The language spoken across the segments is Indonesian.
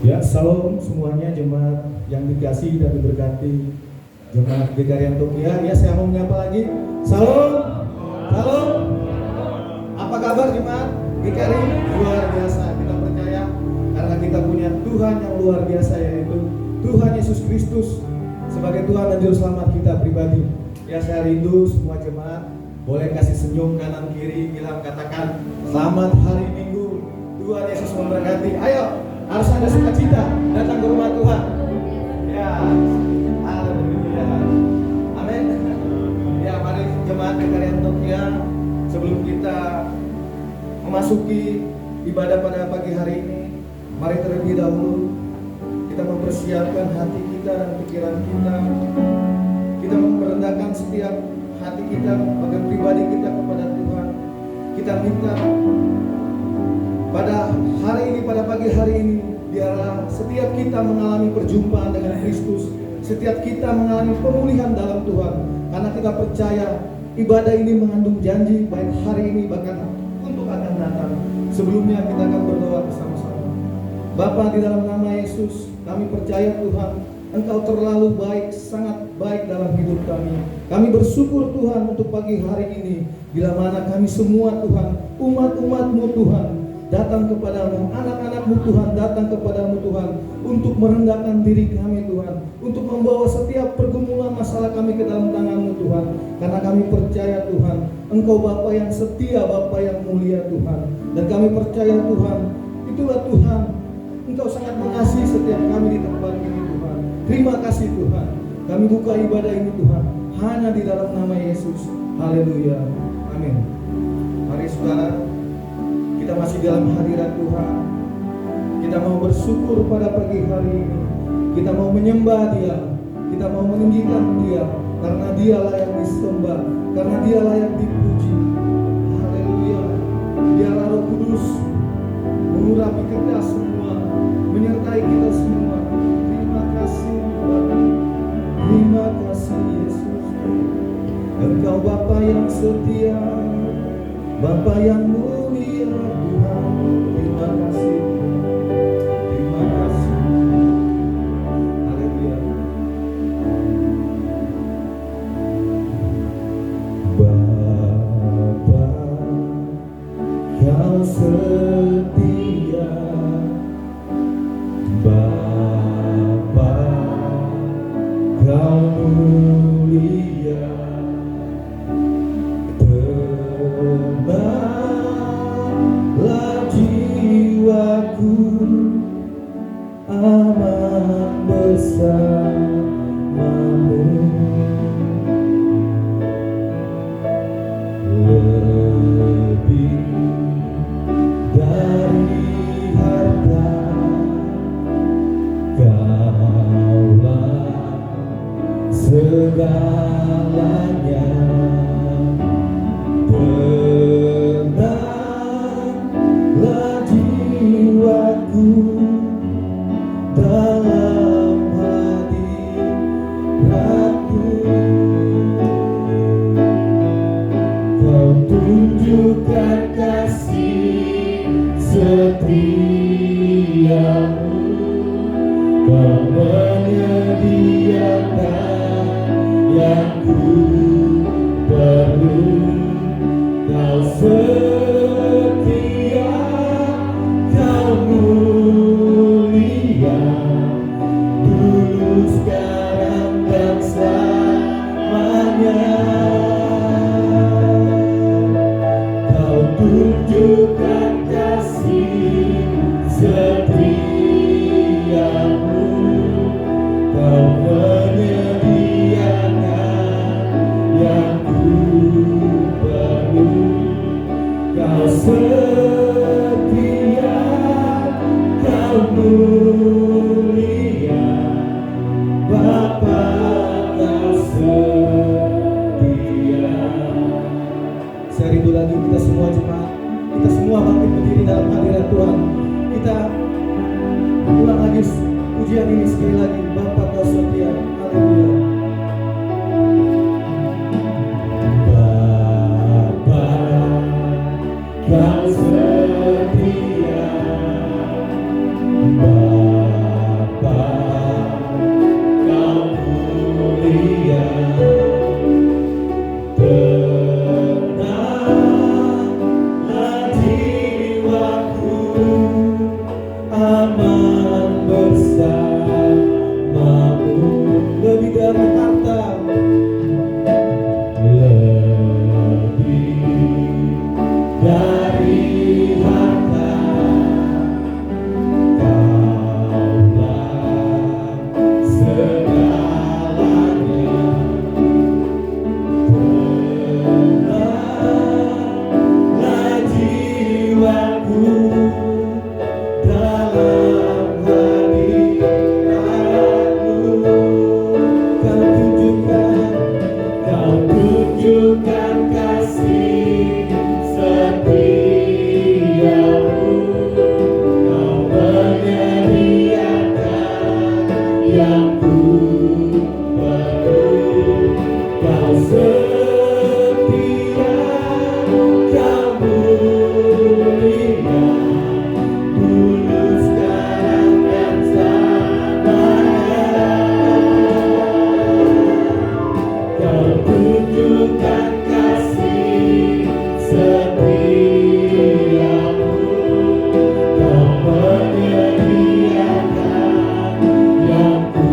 Ya, salam semuanya jemaat yang dikasihi dan diberkati. Jemaat GKRI Antioquia, ya saya mau menyapa lagi. Salam, salam. Apa kabar jemaat GKRI? Luar biasa, kita percaya karena kita punya Tuhan yang luar biasa, yaitu Tuhan Yesus Kristus sebagai Tuhan dan Juru Selamat kita pribadi. Ya, saya rindu semua jemaat boleh kasih senyum kanan kiri, bilang katakan selamat hari Minggu. Tuhan Yesus memberkati. Ayo, harus ada sukacita datang ke rumah Tuhan. Ya, haleluya, amin. Ya, mari jemaat GKRI Antioquia, sebelum kita memasuki ibadah pada pagi hari ini, mari terlebih dahulu kita mempersiapkan hati kita dan pikiran kita. Kita merendahkan setiap hati kita, bagian pribadi kita kepada Tuhan. Kita minta pada hari ini, pada pagi hari ini, biarlah setiap kita mengalami perjumpaan dengan Kristus, setiap kita mengalami pemulihan dalam Tuhan, karena kita percaya ibadah ini mengandung janji baik hari ini bahkan untuk akan datang. Sebelumnya kita akan berdoa bersama-sama. Bapa, di dalam nama Yesus, kami percaya Tuhan, Engkau terlalu baik, sangat baik dalam hidup kami. Kami bersyukur Tuhan untuk pagi hari ini, bila mana kami semua Tuhan, umat-umat-Mu Tuhan, datang kepadamu, anak-anak-Mu Tuhan, datang kepadamu Tuhan, untuk merendahkan diri kami Tuhan, untuk membawa setiap pergumulan masalah kami ke dalam tangan-Mu Tuhan, karena kami percaya Tuhan, Engkau Bapa yang setia, Bapa yang mulia Tuhan, dan kami percaya Tuhan, itulah Tuhan, Engkau sangat mengasihi setiap kami di tempat ini Tuhan. Terima kasih Tuhan, kami buka ibadah ini Tuhan, hanya di dalam nama Yesus. Haleluya, amin. Mari saudara, kita masih dalam hadirat Tuhan. Kita mau bersyukur pada pagi hari ini. Kita mau menyembah Dia. Kita mau meninggikan Dia, karena Dia layak disembah, karena Dia layak dipuji. Haleluya. Biarlah Roh Kudus mengurapi kita semua, menyertai kita semua. Terima kasih Bapa. Terima kasih Yesus. Engkau Bapa yang setia, Bapa yang mulia Tuhan. Terima kasih. Terima kasih. Haleluya. Bapa, Kau setia. Bapa, Kau mulia. Tenanglah jiwaku, aman bersamamu. Lebih dari harta, Kaulah segalanya. Tenanglah jiwaku dalam hadirat-Mu. Kau tunjukkan kasih setia-Mu. Kau menyediakan yang ku perlu. Kau setia, Kau mulia, dulu, sekarang, dan selamanya. Kau tunjukkan kasih setia-Mu. Kau menyediakan yang ku perlu. Kau setia, Kau mulia, Bapa Kau setia. Saya rindu lagi kita semua jemaat, kita semua bangkit berdiri dalam hadirat Tuhan. Kita ulang lagi pujian ini sekali lagi. Bapa Kau setia. Haleluya. Bapa Kau setia. Bapa aman bersamamu. Lebih dari harta, lebih dari harta, Kaulah segalanya. Tenanglah jiwaku dalam hadiratmu. Kau tunjukkan kasih setiamu. Kau menyediakan yang ku perlu. Kau setia, kau mulia, dulu sekarang dan selamanya. Kau tunjukkan kasih setiamu. Kau menyediakan yang ku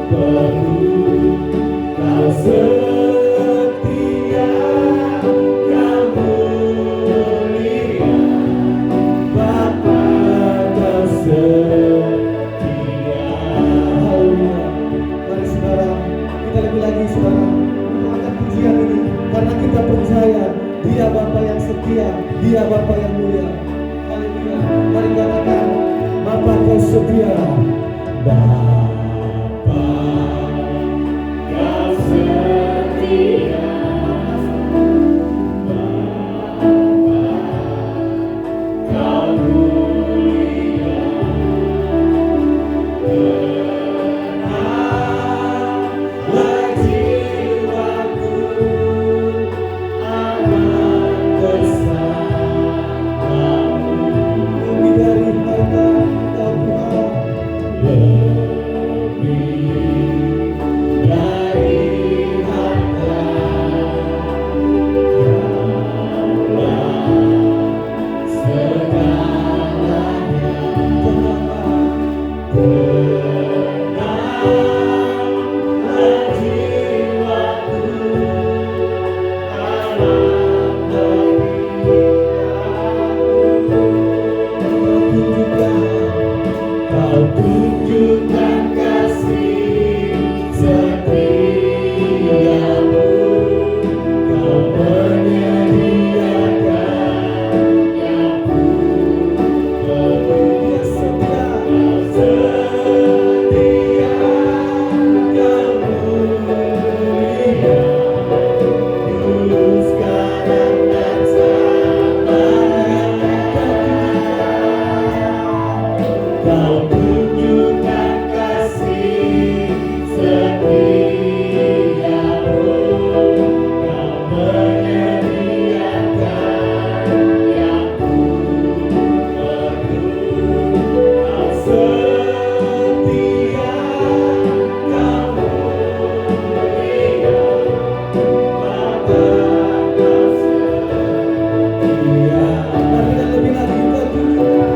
perlu. Kau setia, kau mulia, Bapa kau setia. Haleluya. Mari saudara, kita lebih lagi saudara mengangkat pujian ini karena kita percaya Dia Bapa yang setia, Dia Bapa yang mulia. Haleluya. Mari katakan, Bapa kau setia. Bapa kau setia. Kau mulia. Tenanglah jiwaku, aman bersamamu. Lebih dari harta, Kau Tuhan. Lebih dari harta, Kaulah segalanya. Tenanglah jiwaku, aman hadiratmu. Kau tunjukkan kasih setiamu. Kau menyediakan yang ku perlu. Dia setia, kau mulia, dulu sekarang dan selamanya. Kau tunjukkan kasih setiamu. Kau menyediakan yang ku perlu. Kau setia, kau mulia, Bapa kau setia. Mari kita lebih lagi kita tunjukkan.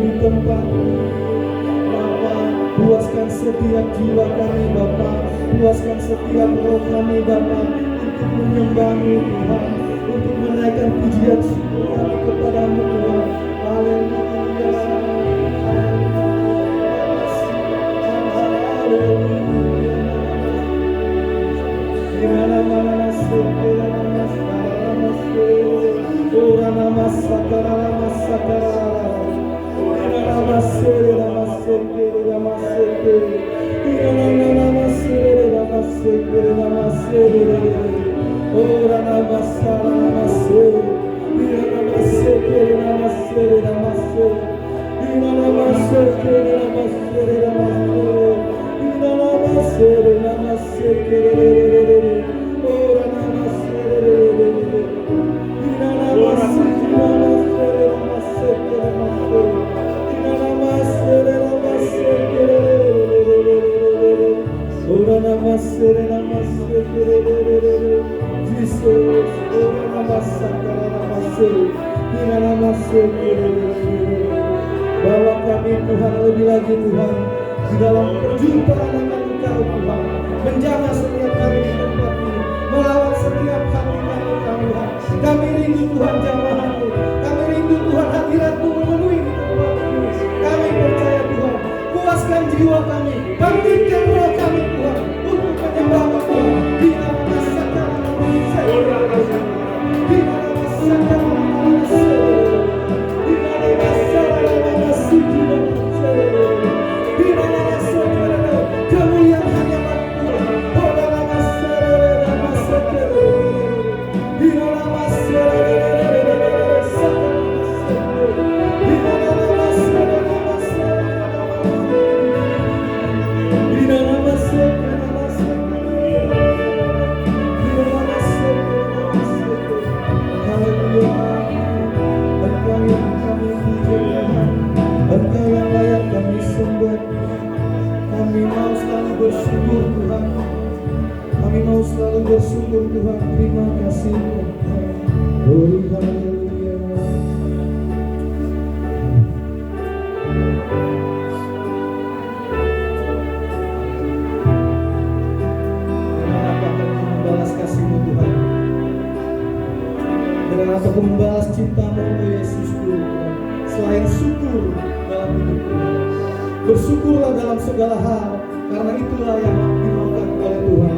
di tempat ini. Bapa, puaskan setiap jiwa kami Bapa, puaskan setiap roh kami Bapa, untuk menyembah-Mu Tuhan, untuk menaikkan pujian syukur kami kepadamu Tuhan. Haleluya, bawa kami Tuhan lebih lagi Tuhan di dalam perjumpaan dengan Engkau Tuhan, menjaga setiap kami di tempat ini, melawat setiap hati kami Tuhan. Kami rindu Tuhan jamaah-Mu, kami rindu Tuhan hadirat-Mu memenuhi di tempat ini. Kami percaya Tuhan, puaskan jiwa kami, bangkitkan roh kami Tuhan untuk menyembah-Mu Tuhan. Di nama masakan bersyukur Tuhan, terima kasih Tuhan. Oh, haleluya. Dengan apa kami membalas kasih-Mu Tuhan? Dengan apa kami membalas cinta-Mu oh Yesus Tuhan? Selain syukur dalam hidup Tuhan, bersyukurlah dalam segala hal, karena itulah yang dimaukan oleh Tuhan.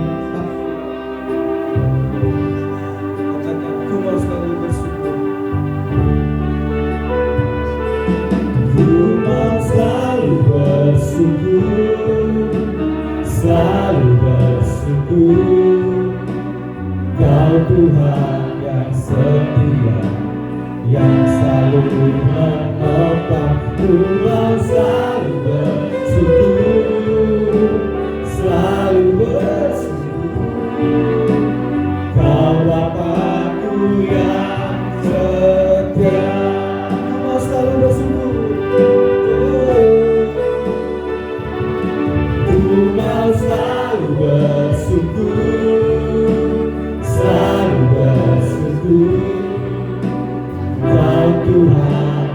Selalu bersyukur, Kau Tuhan yang setia, yang selalu menopang. Tuhan selalu bersyukur, selalu bersyukur, Kau Bapa-Ku yang setia. Tuhan selalu bersyukur. Tuhan selalu bersyukur, selalu bersyukur, Kau Tuhan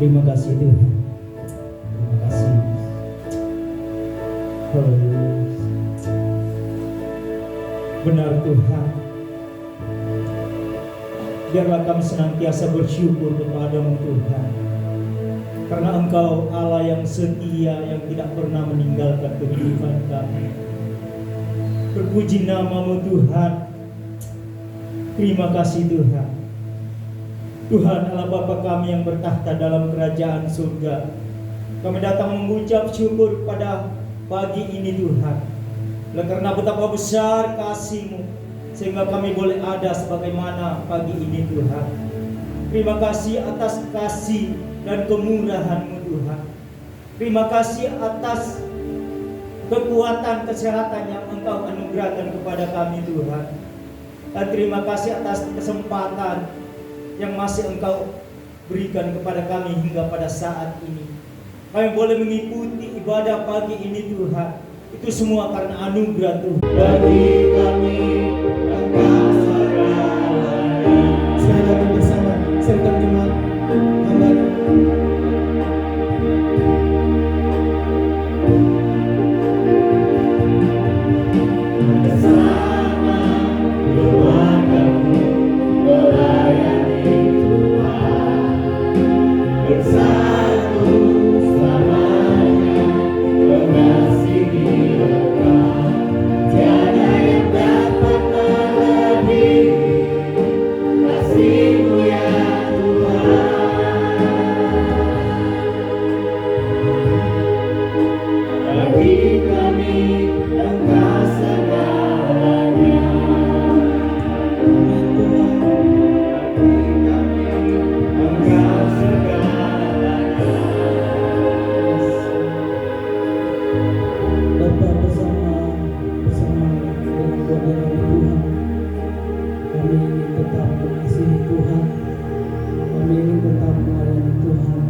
Terima kasih Tuhan. Terima kasih. Haleluya. Benar Tuhan. Biarlah kami senantiasa bersyukur kepada-Mu Tuhan. Karena Engkau Allah yang setia, yang tidak pernah meninggalkan kehidupan kami. Berpuji nama-Mu Tuhan. Terima kasih Tuhan. Tuhan Allah Bapa kami yang bertahta dalam kerajaan surga, kami datang mengucap syukur pada pagi ini Tuhan. Oleh karena betapa besar kasih-Mu, sehingga kami boleh ada sebagaimana pagi ini Tuhan. Terima kasih atas kasih dan kemurahan-Mu Tuhan. Terima kasih atas kekuatan kesehatan yang Engkau anugerahkan kepada kami Tuhan. Dan terima kasih atas kesempatan yang masih Engkau berikan kepada kami hingga pada saat ini. Kami boleh mengikuti ibadah pagi ini Tuhan. Itu semua karena anugerah Tuhan. Bagi kami Engkau segalanya. Sekali lagi bersama serta iman hamba. Bersama keluargaku melayani Tuhan, bersatu selamanya mengasihi Engkau. Tiada yang dapat melebihi kasih-Mu ya Tuhan. Bagi kami Engkau segalanya. Bagi kami Engkau segalanya. Bapa bersama dengan keluarga Tuhan, kami ingin tetap mengasihi Tuhan, kami ingin tetap melayani Tuhan.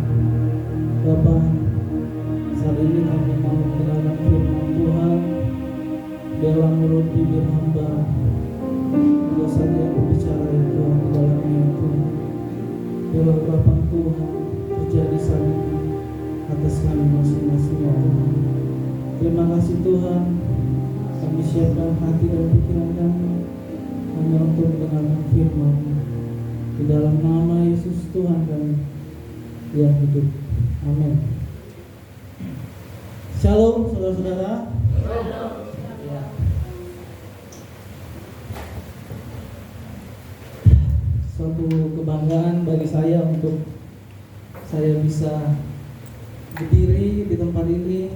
Bapa, saat ini kami mau mendengarkan firman Tuhan. Biarlah mulut bibir hamba tidak saja yang berbicara ya Tuhan di dalam ini Tuhan. Biarlah urapan Tuhan terjadi saat ini atas kami masing-masing ya Tuhan. Terima kasih Tuhan. Kami siapkan hati dan pikiran kami hanya untuk mendengarkan firman. Di dalam nama Yesus Tuhan kami yang hidup. Amin. Shalom saudara-saudara. Ya. Suatu kebanggaan bagi saya untuk saya bisa berdiri di tempat ini.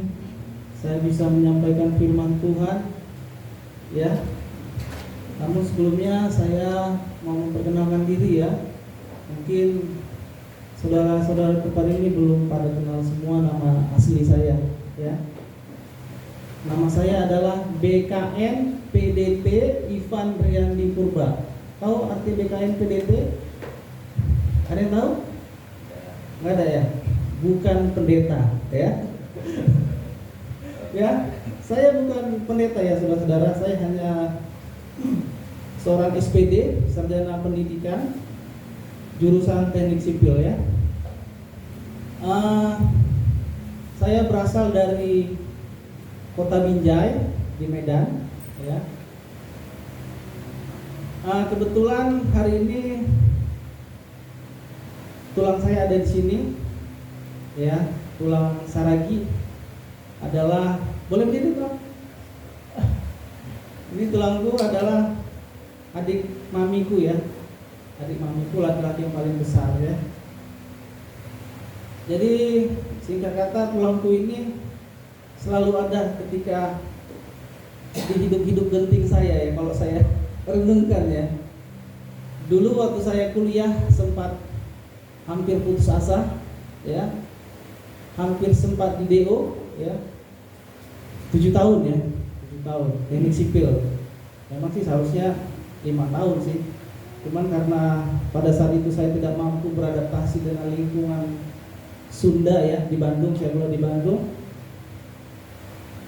Saya bisa menyampaikan firman Tuhan, ya. Namun sebelumnya saya mau memperkenalkan diri ya. Mungkin saudara-saudara tempat ini belum pada kenal semua nama asli saya, ya. Nama saya adalah BKN PDT Ivan Riyandi Purba. Tahu arti BKN PDT? Ada yang tahu? Nggak ada ya? Bukan pendeta, ya. Ya, saya bukan pendeta ya saudara-saudara. Saya hanya seorang SPD, sarjana pendidikan, jurusan teknik sipil ya. Saya berasal dari Kota Binjai di Medan, ya. Kebetulan hari ini tulang saya ada di sini, ya. Tulang saragi adalah, boleh berdiri Tulang? Ini tulangku adalah adik mamiku ya. Adik mamiku laki-laki yang paling besar ya. Jadi singkat kata tulangku ini selalu ada ketika di hidup-hidup genting saya ya, kalau saya renungkan ya. Dulu waktu saya kuliah sempat hampir putus asa ya. Hampir sempat di DO ya. 7 tahun ya. 7 tahun teknik sipil. Memang sih seharusnya 5 tahun sih. Cuman karena pada saat itu saya tidak mampu beradaptasi dengan lingkungan Sunda ya, di Bandung, saya mulai di Bandung.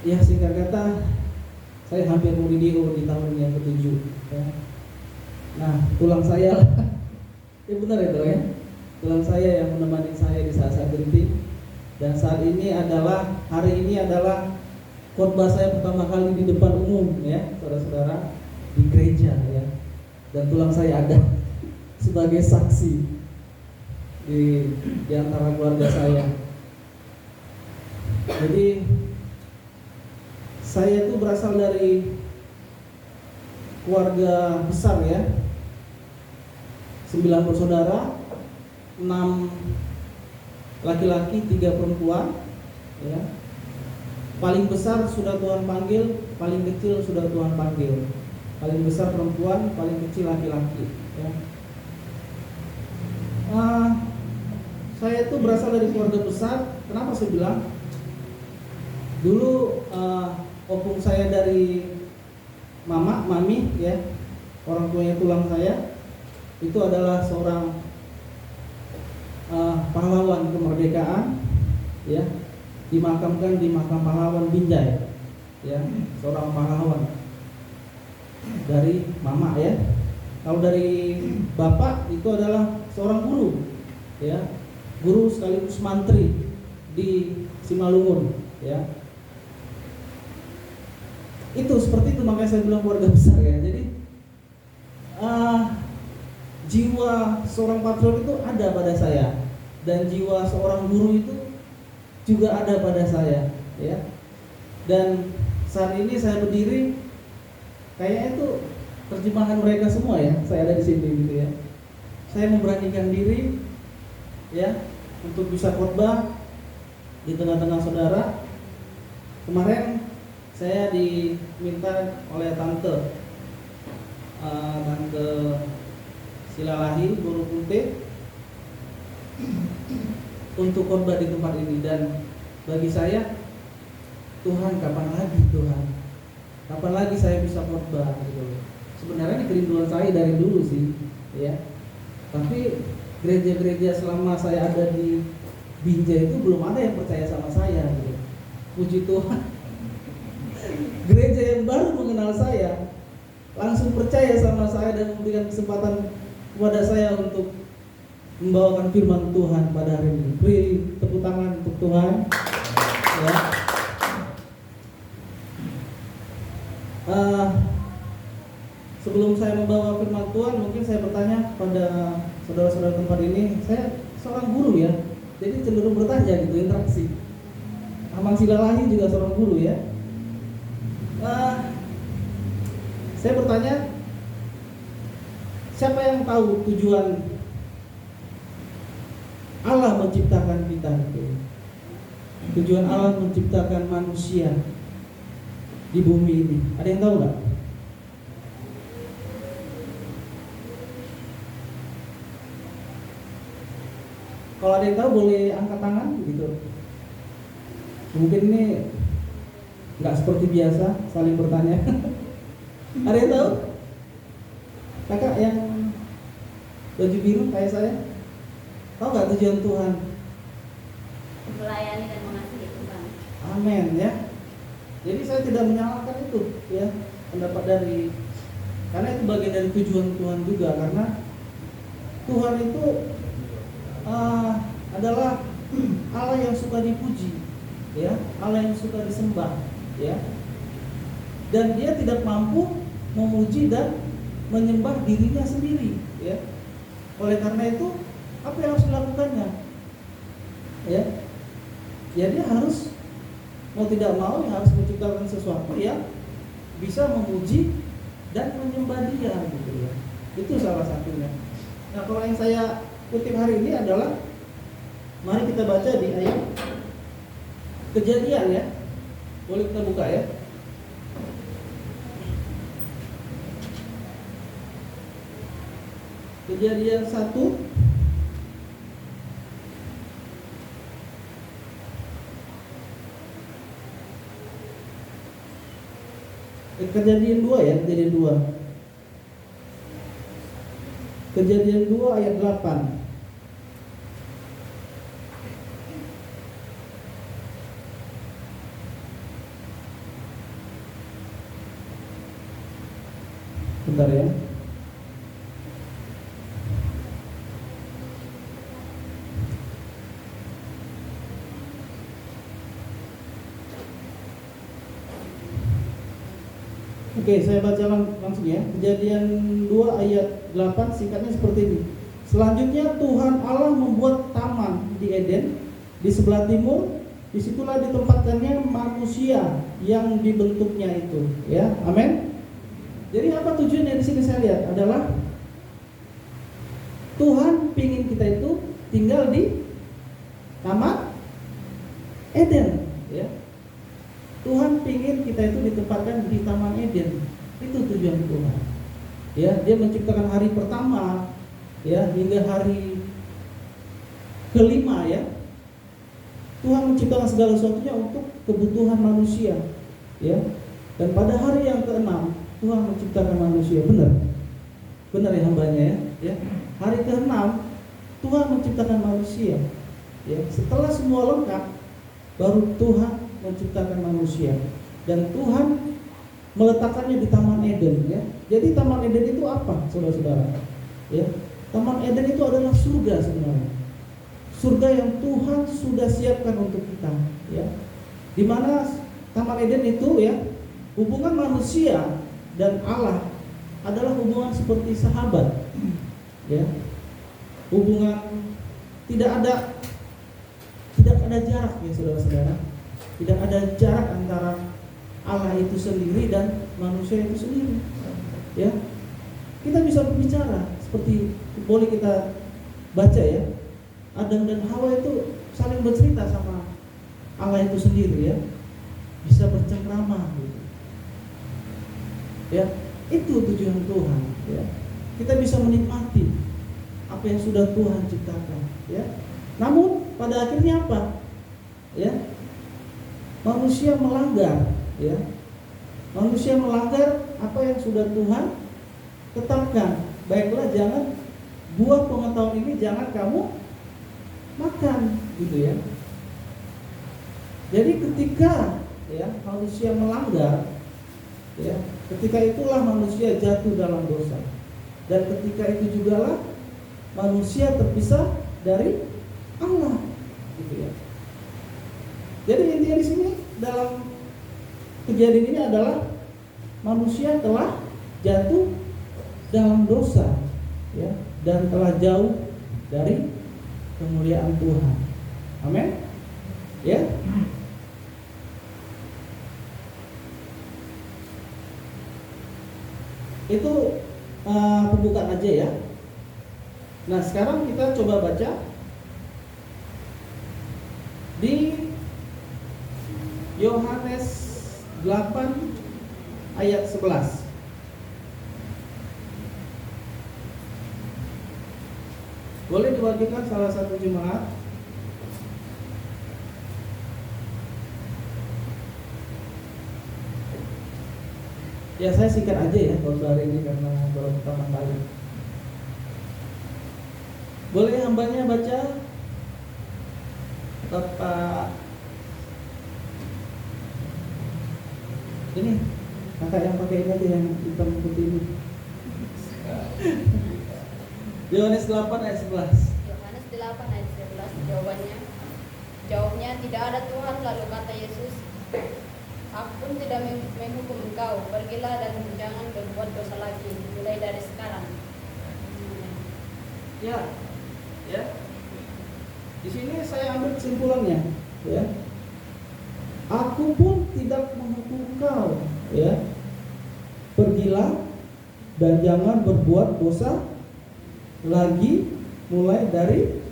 Ya singkat kata saya hampir mau di DO di tahun yang ke-7 ya. Nah tulang saya ya benar itu ya. Tuhan saya yang menemani saya di saat-saat genting. Dan hari ini adalah khotbah saya pertama kali di depan umum ya, saudara-saudara, di gereja ya. Dan tulang saya ada sebagai saksi di antara keluarga saya. Jadi saya itu berasal dari keluarga besar ya, 9 bersaudara, 6 laki-laki, 3 perempuan ya. Paling besar sudah Tuhan panggil, paling kecil sudah Tuhan panggil. Paling besar perempuan, paling kecil laki-laki ya. Saya itu berasal dari keluarga besar. Kenapa saya bilang? Dulu opung saya dari mami ya, orang tuanya tulang saya, itu adalah seorang pahlawan kemerdekaan ya, dimakamkan di makam pahlawan Binjai ya, seorang pahlawan dari mama ya. Kalau dari bapak itu adalah seorang guru ya, guru sekaligus mantri di Simalungun ya. Itu seperti itu, makanya saya bilang keluarga besar ya. Jadi jiwa seorang patriot itu ada pada saya, dan jiwa seorang guru itu juga ada pada saya ya. Dan saat ini saya berdiri, kayaknya itu terjemahan mereka semua ya, saya ada di sini gitu ya. Saya memberanikan diri ya untuk bisa khotbah di tengah-tengah saudara. Kemarin saya diminta oleh tante Silalahi Guru Kunte untuk khotbah di tempat ini. Dan bagi saya, Tuhan, kapan lagi Tuhan? Kapan lagi saya bisa khotbah gitu. Sebenarnya ini kerinduan saya dari dulu sih ya. Tapi gereja-gereja selama saya ada di Binjai itu belum ada yang percaya sama saya gitu. Puji Tuhan, gereja yang baru mengenal saya langsung percaya sama saya dan memberikan kesempatan kepada saya untuk membawakan firman Tuhan pada hari ini. Beri tepuk tangan untuk Tuhan ya. Sebelum saya membawa firman Tuhan, mungkin saya bertanya pada saudara-saudara tempat ini. Saya seorang guru ya, jadi cenderung bertanya gitu, interaksi. Amang Silalahi juga seorang guru ya. Saya bertanya, siapa yang tahu tujuan Allah menciptakan kita gitu? Tujuan Allah menciptakan manusia di bumi ini, ada yang tahu nggak? Kalau ada yang tahu boleh angkat tangan gitu. Mungkin ini nggak seperti biasa saling bertanya. Ada yang tahu? Kakak yang baju biru kayak saya, tahu nggak tujuan Tuhan? Melayani dan mengasihi Tuhan. Amin ya. Jadi saya tidak menyalahkan itu ya, pendapat dari, karena itu bagian dari tujuan Tuhan juga. Karena Tuhan itu adalah Allah yang suka dipuji ya, Allah yang suka disembah ya. Dan dia tidak mampu memuji dan menyembah dirinya sendiri ya. Oleh karena itu, apa yang harus dilakukannya ya? Ya dia harus, mau tidak mau, harus menciptakan sesuatu yang bisa memuji dan menyembah dia gitu ya. Itu salah satunya. Nah, kalau yang saya kutip hari ini adalah, mari kita baca di ayat Kejadian ya. Boleh kita buka ya. Kejadian 1 Kejadian 2 ya, Kejadian 2. Kejadian 2 ayat 8. Bentar ya. Oke, saya baca langsung ya. Kejadian 2 ayat 8 singkatnya seperti ini. Selanjutnya Tuhan Allah membuat taman di Eden di sebelah timur. Disitulah ditempatkannya manusia yang dibentuknya itu. Ya, amin. Jadi apa tujuannya di sini saya lihat adalah Tuhan pingin kita itu tinggal di taman Eden. Ya, Tuhan pingin kita itu ditempatkan di taman Eden. Itu tujuan Tuhan. Ya, Dia menciptakan hari pertama, ya, hingga hari kelima, ya. Tuhan menciptakan segala sesuatunya untuk kebutuhan manusia, ya. Dan pada hari yang ke-6 Tuhan menciptakan manusia. Benar ya hambanya, ya. Hari ke-6 Tuhan menciptakan manusia, ya. Setelah semua lengkap, baru Tuhan menciptakan manusia. Dan Tuhan meletakkannya di Taman Eden, ya. Jadi Taman Eden itu apa, saudara-saudara? Ya, Taman Eden itu adalah surga sebenarnya. Surga yang Tuhan sudah siapkan untuk kita, ya. Di mana Taman Eden itu, ya, hubungan manusia dan Allah adalah hubungan seperti sahabat, ya. Hubungan tidak ada jarak, ya saudara-saudara. Tidak ada jarak antara Allah itu sendiri dan manusia itu sendiri, ya. Kita bisa berbicara seperti boleh kita baca, ya. Adam dan Hawa itu saling bercerita sama Allah itu sendiri, ya. Bisa bercengkrama gitu. Ya, itu tujuan Tuhan, ya. Kita bisa menikmati apa yang sudah Tuhan ciptakan, ya. Namun pada akhirnya apa? Ya. Manusia melanggar, ya. Manusia melanggar apa yang sudah Tuhan tetapkan. Baiklah, jangan buah pengetahuan ini jangan kamu makan, gitu ya. Jadi ketika, ya, manusia melanggar, ya, ketika itulah manusia jatuh dalam dosa. Dan ketika itu jugalah manusia terpisah dari Allah, gitu ya. Jadi intinya di sini dalam kejadian ini adalah manusia telah jatuh dalam dosa, ya, dan telah jauh dari kemuliaan Tuhan. Amin. Ya. Itu pembukaan aja, ya. Nah, sekarang kita coba baca di Yohanes 8 ayat 11. Boleh diwakilkan salah satu jemaat? Ya, saya singkat aja ya kalau hari ini karena baru pertama kali. Boleh hambanya baca? Bapak ini, kakak yang pakai ini aja, yang hitam putih ini. Yohanes 8 ayat 11. Yohanes 8 ayat 11 jawabnya tidak ada Tuhan. Lalu kata Yesus, aku pun tidak menghukum engkau, pergilah dan jangan berbuat dosa lagi mulai dari sekarang. Ya, ya. Di sini saya ambil kesimpulannya, ya. Aku pun tidak menghukum engkau, ya. Pergilah dan jangan berbuat dosa lagi mulai dari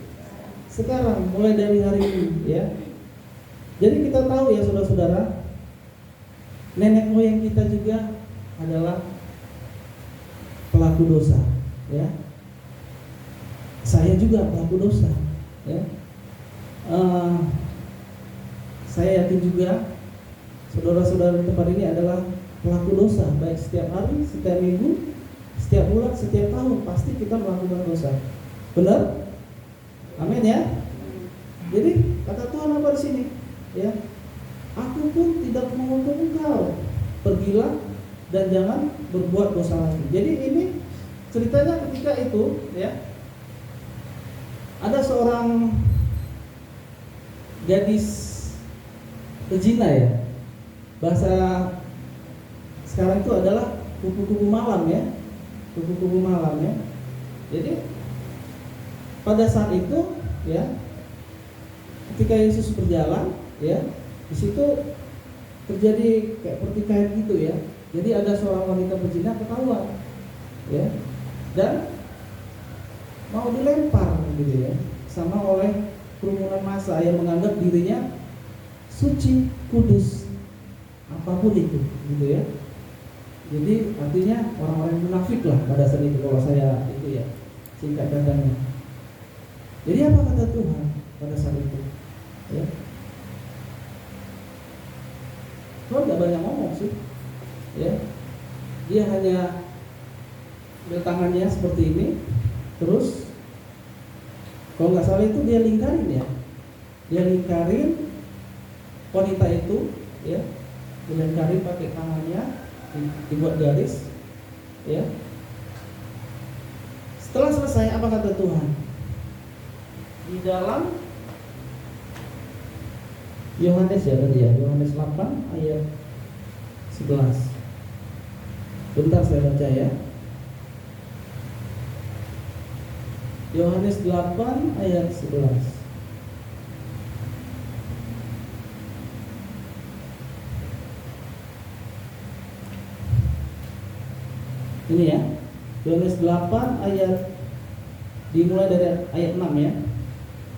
sekarang, mulai dari hari ini, ya. Jadi kita tahu ya saudara-saudara, nenek moyang kita juga adalah pelaku dosa, ya. Saya juga pelaku dosa, ya. Saya yakin juga saudara-saudara di tempat ini adalah pelaku dosa, baik setiap hari, setiap minggu, setiap bulan, setiap tahun pasti kita melakukan dosa. Benar? Amin, ya. Jadi kata Tuhan apa di sini? Ya, aku pun tidak menghukum engkau, pergilah dan jangan berbuat dosa lagi. Jadi ini ceritanya ketika itu, ya, ada seorang gadis pezina, ya. Bahasa sekarang itu adalah kupu-kupu malam ya. Kupu-kupu malam ya. Jadi pada saat itu ya, ketika Yesus berjalan ya, di situ terjadi kayak pertikaian gitu ya. Jadi ada seorang wanita berzina ketahuan ya, dan mau dilempar gitu ya, sama oleh kerumunan massa yang menganggap dirinya suci, kudus, apapun itu gitu ya. Jadi artinya orang-orang munafik lah pada saat itu, kalau saya itu ya singkat katanya. Jadi apa kata Tuhan pada saat itu? Ya. Tuhan gak banyak ngomong sih, ya. Dia hanya tangannya seperti ini, terus kalau nggak salah itu dia lingkarin ya, dia lingkarin wanita itu, ya, dilingkarin pakai tangannya, dibuat garis, ya. Setelah selesai apa kata Tuhan? Di dalam Yohanes ya tadi ya, Yohanes 8 ayat 11. Bentar saya baca ya. Yohanes 8 ayat 11. Ini ya, Yohanes 8 ayat, dimulai dari ayat 6 ya.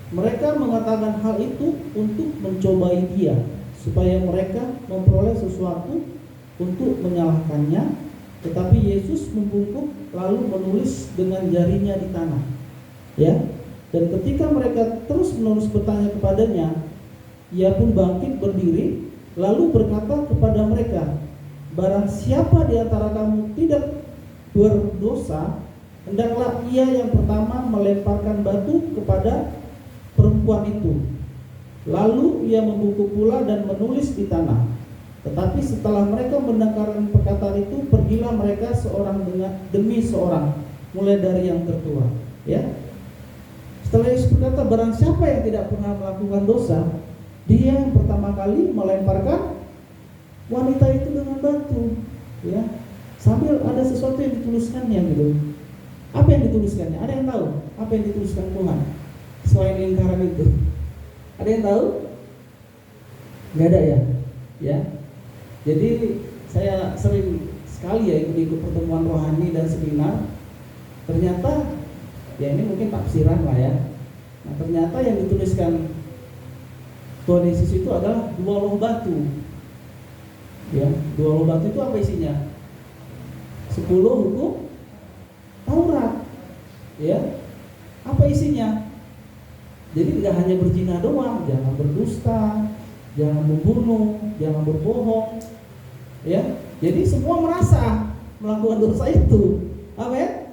Mereka mengatakan hal itu untuk mencobai dia, supaya mereka memperoleh sesuatu untuk menyalahkannya. Tetapi Yesus membungkuk lalu menulis dengan jarinya di tanah, ya. Dan ketika mereka terus-menerus bertanya kepadanya, ia pun bangkit berdiri lalu berkata kepada mereka, barang siapa di antara kamu tidak berdosa, hendaklah ia yang pertama melemparkan batu kepada perempuan itu. Lalu ia membungkuk pula dan menulis di tanah. Tetapi setelah mereka mendengarkan perkataan itu, pergilah mereka seorang demi seorang, mulai dari yang tertua. Ya. Setelah Yesus berkata, barang siapa yang tidak pernah melakukan dosa, dia yang pertama kali melemparkan wanita itu dengan batu. Ya. Sambil ada sesuatu yang dituliskannya gitu. Apa yang dituliskannya? Ada yang tahu? Apa yang dituliskan Tuhan selain lingkaran itu? Ada yang tahu? Nggak ada ya? Ya. Jadi saya sering sekali ya ikut pertemuan rohani dan seminar. Ternyata ya ini mungkin tafsiran lah ya. Nah, ternyata yang dituliskan Tuhan Yesus itu adalah 2 loh batu. Ya, 2 loh batu itu apa isinya? 10 hukum Taurat, ya. Apa isinya? Jadi tidak hanya berzina doang, jangan berdusta, jangan membunuh, jangan berbohong, ya. Jadi semua merasa melakukan dosa itu, amin.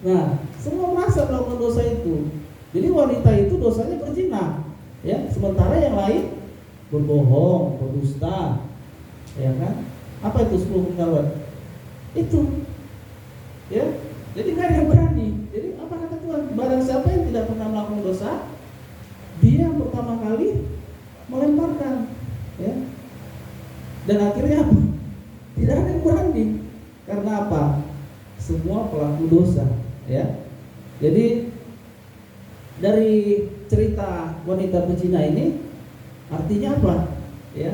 Nah, semua merasa melakukan dosa itu. Jadi wanita itu dosanya berzina, ya. Sementara yang lain berbohong, berdusta, ya kan? Apa itu 10 hukum Taurat? Itu, ya. Jadi nggak ada yang berani. Jadi apa kata Tuhan? Barang siapa yang tidak pernah melakukan dosa, dia yang pertama kali melemparkan, ya. Dan akhirnya apa? Tidak ada yang berani. Karena apa? Semua pelaku dosa, ya. Jadi dari cerita wanita berzina ini artinya apa? Ya.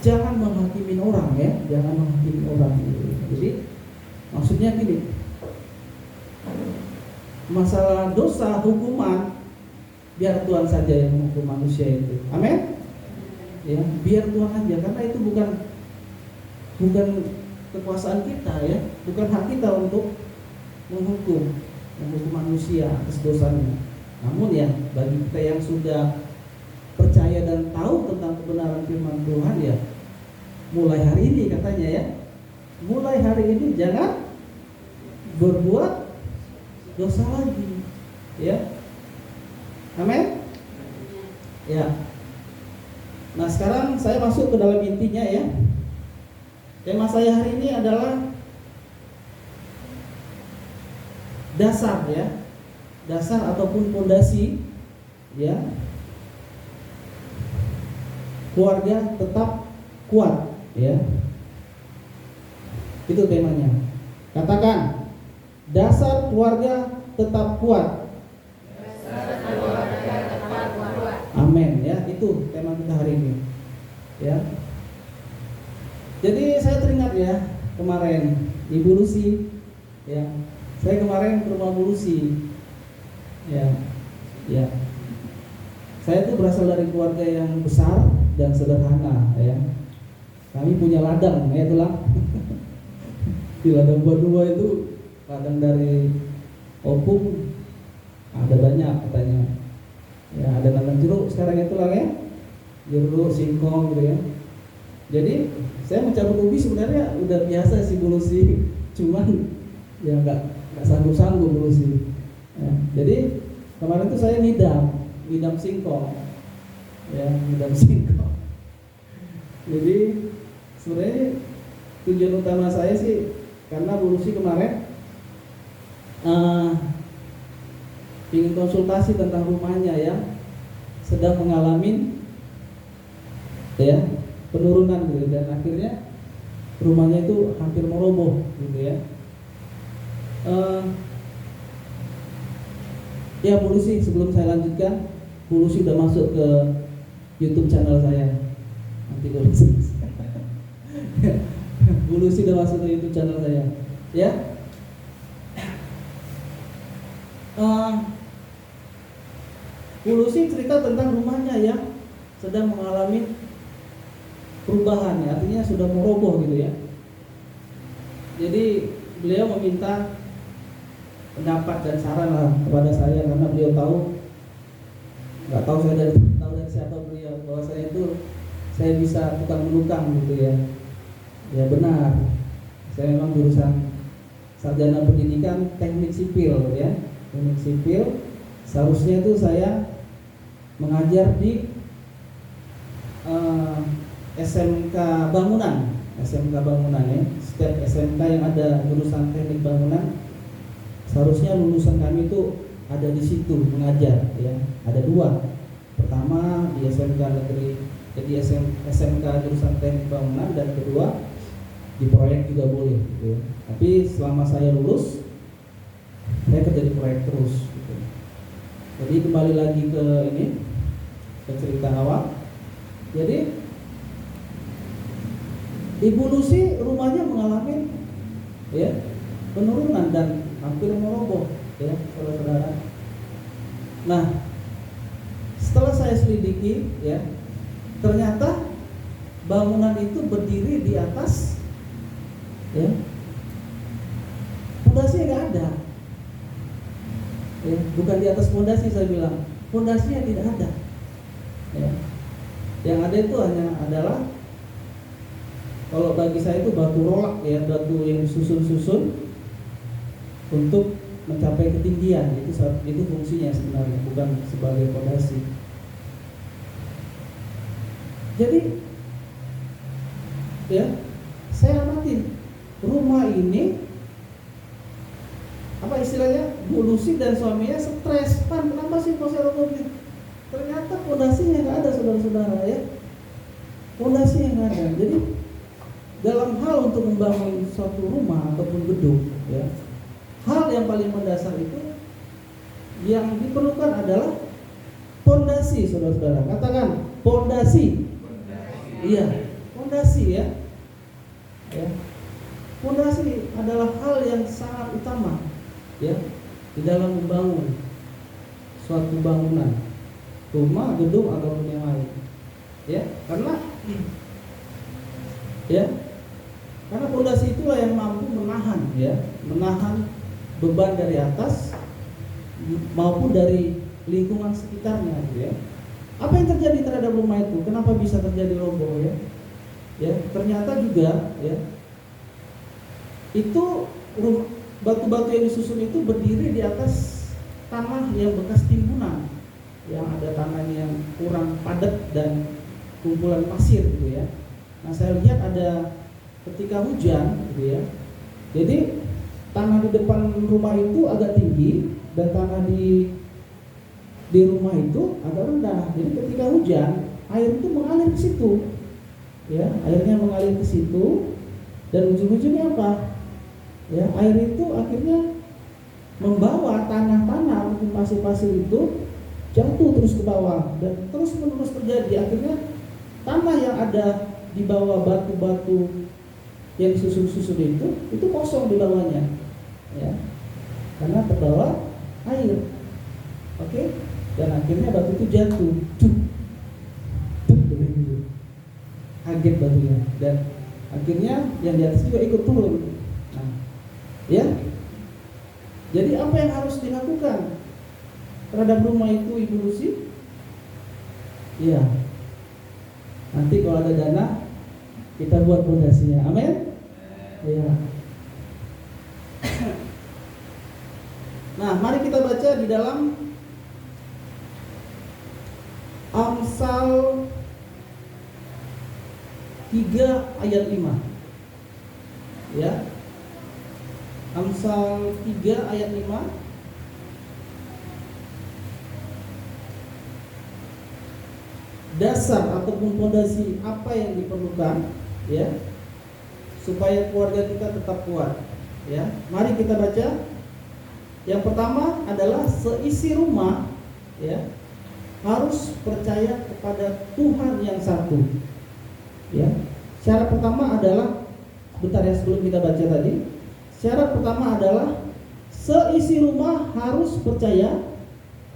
Jangan menghakimi orang ya, jangan menghakimi orang. Jadi maksudnya gini, masalah dosa hukuman biar Tuhan saja yang menghukum manusia itu, amin. Ya, biar Tuhan aja, karena itu bukan kekuasaan kita ya, bukan hak kita untuk menghukum manusia atas dosanya. Namun ya bagi kita yang sudah percaya dan tahu tentang kebenaran firman Tuhan ya, mulai hari ini katanya ya, mulai hari ini jangan berbuat dosa lagi, ya, amin, ya. Nah sekarang saya masuk ke dalam intinya ya. Tema saya hari ini adalah dasar ya, dasar ataupun fondasi ya, keluarga tetap kuat. Ya. Itu temanya. Katakan, dasar keluarga tetap kuat. Amin ya, itu tema kita hari ini. Ya. Jadi saya teringat ya kemarin Ibu Lucy, ya. Saya kemarin ke rumah Bu Lucy. Ya. Ya. Saya itu berasal dari keluarga yang besar dan sederhana, ya. Kami punya ladang, ya itulah. Di ladang Badua itu ladang dari opung ada banyak katanya. Ya, ada nanam jeruk sekarang itu lah ya. Jeruk, singkong gitu ya. Jadi saya mencabut ubi sebenarnya udah biasa sih Bu Lucy, cuman ya nggak sanggup-sanggup Bu Lucy. Ya, jadi kemarin tuh saya ngidam singkong, ya ngidam singkong. Jadi sebenarnya tujuan utama saya sih karena Bu Lucy kemarin ingin konsultasi tentang rumahnya yang sedang mengalami ya penurunan gitu, dan akhirnya rumahnya itu hampir meroboh gitu ya. Ya Bu Lucy, sebelum saya lanjutkan, Bu Lucy udah masuk ke YouTube channel saya. Nanti Bu Lucy Bu Lucy udah masuk ke YouTube channel saya. Ya. Bu Lucy cerita tentang rumahnya yang sedang mengalami perubahan, ya, artinya sudah meroboh gitu ya. Jadi beliau meminta pendapat dan saran lah kepada saya karena beliau tahu, nggak tahu saya tahu dari siapa beliau bahwa saya itu saya bisa tukang menukang gitu ya. Ya benar, saya memang jurusan sarjana pendidikan teknik sipil ya, teknik sipil. Seharusnya itu saya mengajar di SMK bangunan ya. Setiap SMK yang ada jurusan teknik bangunan, seharusnya lulusan kami itu ada di situ mengajar ya. Ada dua. Pertama di SMK negeri, jadi SMK jurusan teknik bangunan, dan kedua di proyek juga boleh gitu ya. Tapi selama saya lulus, saya kerja di proyek terus gitu. Jadi kembali lagi ke ini, ke cerita awal. Jadi Ibu Lucy rumahnya mengalami ya penurunan dan hampir meroboh ya saudara-saudara. Nah, setelah saya selidiki ya, ternyata bangunan itu berdiri di atas ya fondasinya nggak ada. Ya, bukan di atas fondasi, saya bilang fondasinya tidak ada. Ya. Yang ada itu hanya adalah, kalau bagi saya itu batu rolak ya, batu yang disusun-susun untuk mencapai ketinggian. Itu fungsinya sebenarnya, bukan sebagai fondasi. Jadi ya, saya amatin rumah ini, apa istilahnya, Bu Lucy dan suaminya stres. Pan, kenapa sih kok saya robohnya? Ternyata fondasinya nggak ada, saudara-saudara ya. Fondasinya nggak ada. Jadi dalam hal untuk membangun suatu rumah ataupun gedung ya, hal yang paling mendasar itu yang diperlukan adalah fondasi, saudara-saudara. Katakan fondasi. Iya, fondasi ya. Ya. Fondasi adalah hal yang sangat utama ya di dalam membangun suatu bangunan, rumah, gedung ataupun yang lain. Ya, karena fondasi itulah yang mampu menahan beban dari atas maupun dari lingkungan sekitarnya gitu ya. Apa yang terjadi terhadap rumah itu? Kenapa bisa terjadi roboh ya? Ya, ternyata juga ya, itu batu-batu yang disusun itu berdiri di atas tanah yang bekas timbunan, yang ada tanahnya yang kurang padat dan kumpulan pasir gitu ya. Nah, saya lihat ada ketika hujan gitu ya, jadi tanah di depan rumah itu agak tinggi dan tanah di rumah itu agak rendah. Jadi ketika hujan, air itu mengalir ke situ ya, airnya mengalir ke situ, dan ujung-ujungnya apa? Ya, air itu akhirnya membawa tanah-tanah ataupun pasir-pasir itu jatuh terus ke bawah dan terus menerus terjadi. Akhirnya tanah yang ada di bawah batu-batu yang disusun-susun itu kosong di bawahnya, ya, karena terbawa air. Oke, dan akhirnya batu itu jatuh, kaget batunya, dan akhirnya yang di atas juga ikut turun. Nah, ya, jadi apa yang harus dilakukan terhadap rumah itu, Ibu Lucy? Ya, nanti kalau ada dana kita buat fondasinya. Amin. Ya. Nah, mari kita baca di dalam Amsal 3 ayat 5. Ya. Amsal 3 ayat 5. Dasar ataupun fondasi apa yang diperlukan, ya, supaya keluarga kita tetap kuat, ya. Mari kita baca. Yang pertama adalah seisi rumah, ya, harus percaya kepada Tuhan yang satu, ya. Syarat pertama adalah, bentar ya sebelum kita baca tadi. Syarat pertama adalah seisi rumah harus percaya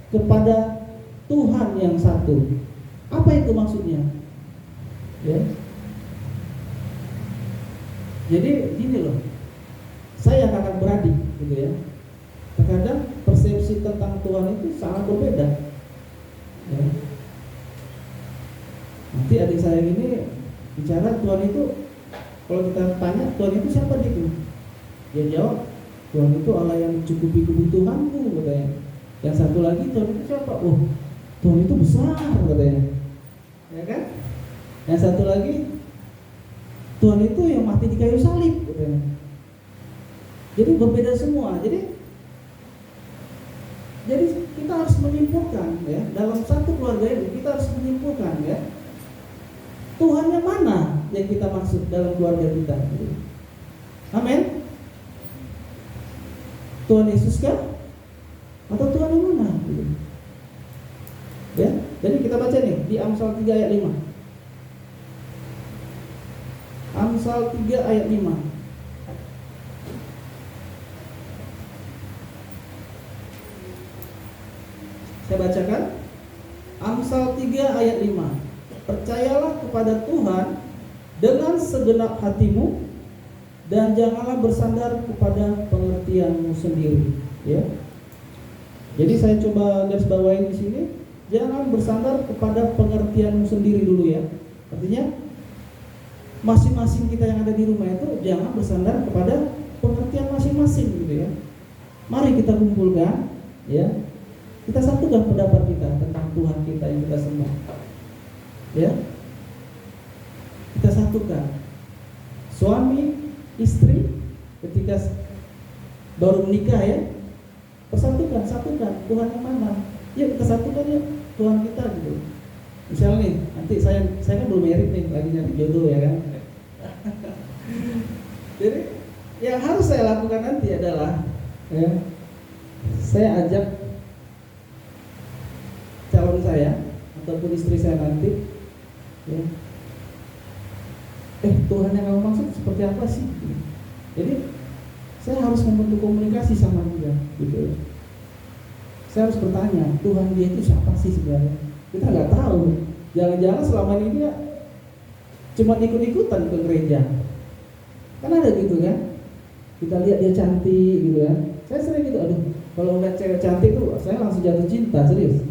kepada Tuhan yang satu. Apa itu maksudnya? Ya. Jadi gini loh, saya kakak beradik, gitu ya. Terkadang persepsi tentang Tuhan itu sangat berbeda. Ya. Nanti adik saya ini bicara Tuhan itu, kalau kita tanya Tuhan itu siapa gitu, dia jawab Tuhan itu Allah yang mencukupi kebutuhanku, katanya. Yang satu lagi Tuhan itu siapa? Oh, Tuhan itu besar, katanya. Ya kan? Yang satu lagi Tuhan itu yang mati di kayu salib, katanya. Jadi berbeda semua. Jadi kita harus menyimpulkan, ya, dalam satu keluarga ini kita harus menyimpulkan, ya, Tuhan yang mana yang kita maksud dalam keluarga kita. Amin. Tuhan Yesus kah? Atau Tuhan yang mana? Ya, jadi kita baca nih di Amsal 3 ayat 5. Amsal 3 ayat 5. Saya bacakan. Amsal 3 ayat 5. Percayalah kepada Tuhan dengan segenap hatimu dan janganlah bersandar kepada pengertianmu sendiri, ya. Jadi saya coba garis bawain di sini. Jangan bersandar kepada pengertianmu sendiri dulu, ya. Artinya masing-masing kita yang ada di rumah itu jangan bersandar kepada pengertian masing-masing, gitu ya. Mari kita kumpulkan, ya. Kita satukan pendapat kita tentang Tuhan kita yang kita sembah, ya. Kita satukan. Suami, istri ketika baru menikah, ya, persatukan, satukan Tuhan yang mana. Yuk kita satukan, yuk Tuhan kita, gitu. Misalnya nih, nanti saya kan belum married nih, lagi nyari jodoh, ya kan. Jadi yang harus saya lakukan nanti adalah, ya, saya ajak calon saya ataupun istri saya nanti, ya, Tuhan yang kamu maksud seperti apa sih? Jadi saya harus membentuk komunikasi sama dia, gitu. Saya harus bertanya, Tuhan dia itu siapa sih sebenarnya? Kita nggak tahu. Jangan-jangan selama ini dia cuma ikut-ikutan ke gereja. Kan ada gitu kan? Kita lihat dia cantik, gitu kan? Saya sering gitu, aduh, kalau ngeliat cewek cantik tuh, saya langsung jatuh cinta, serius.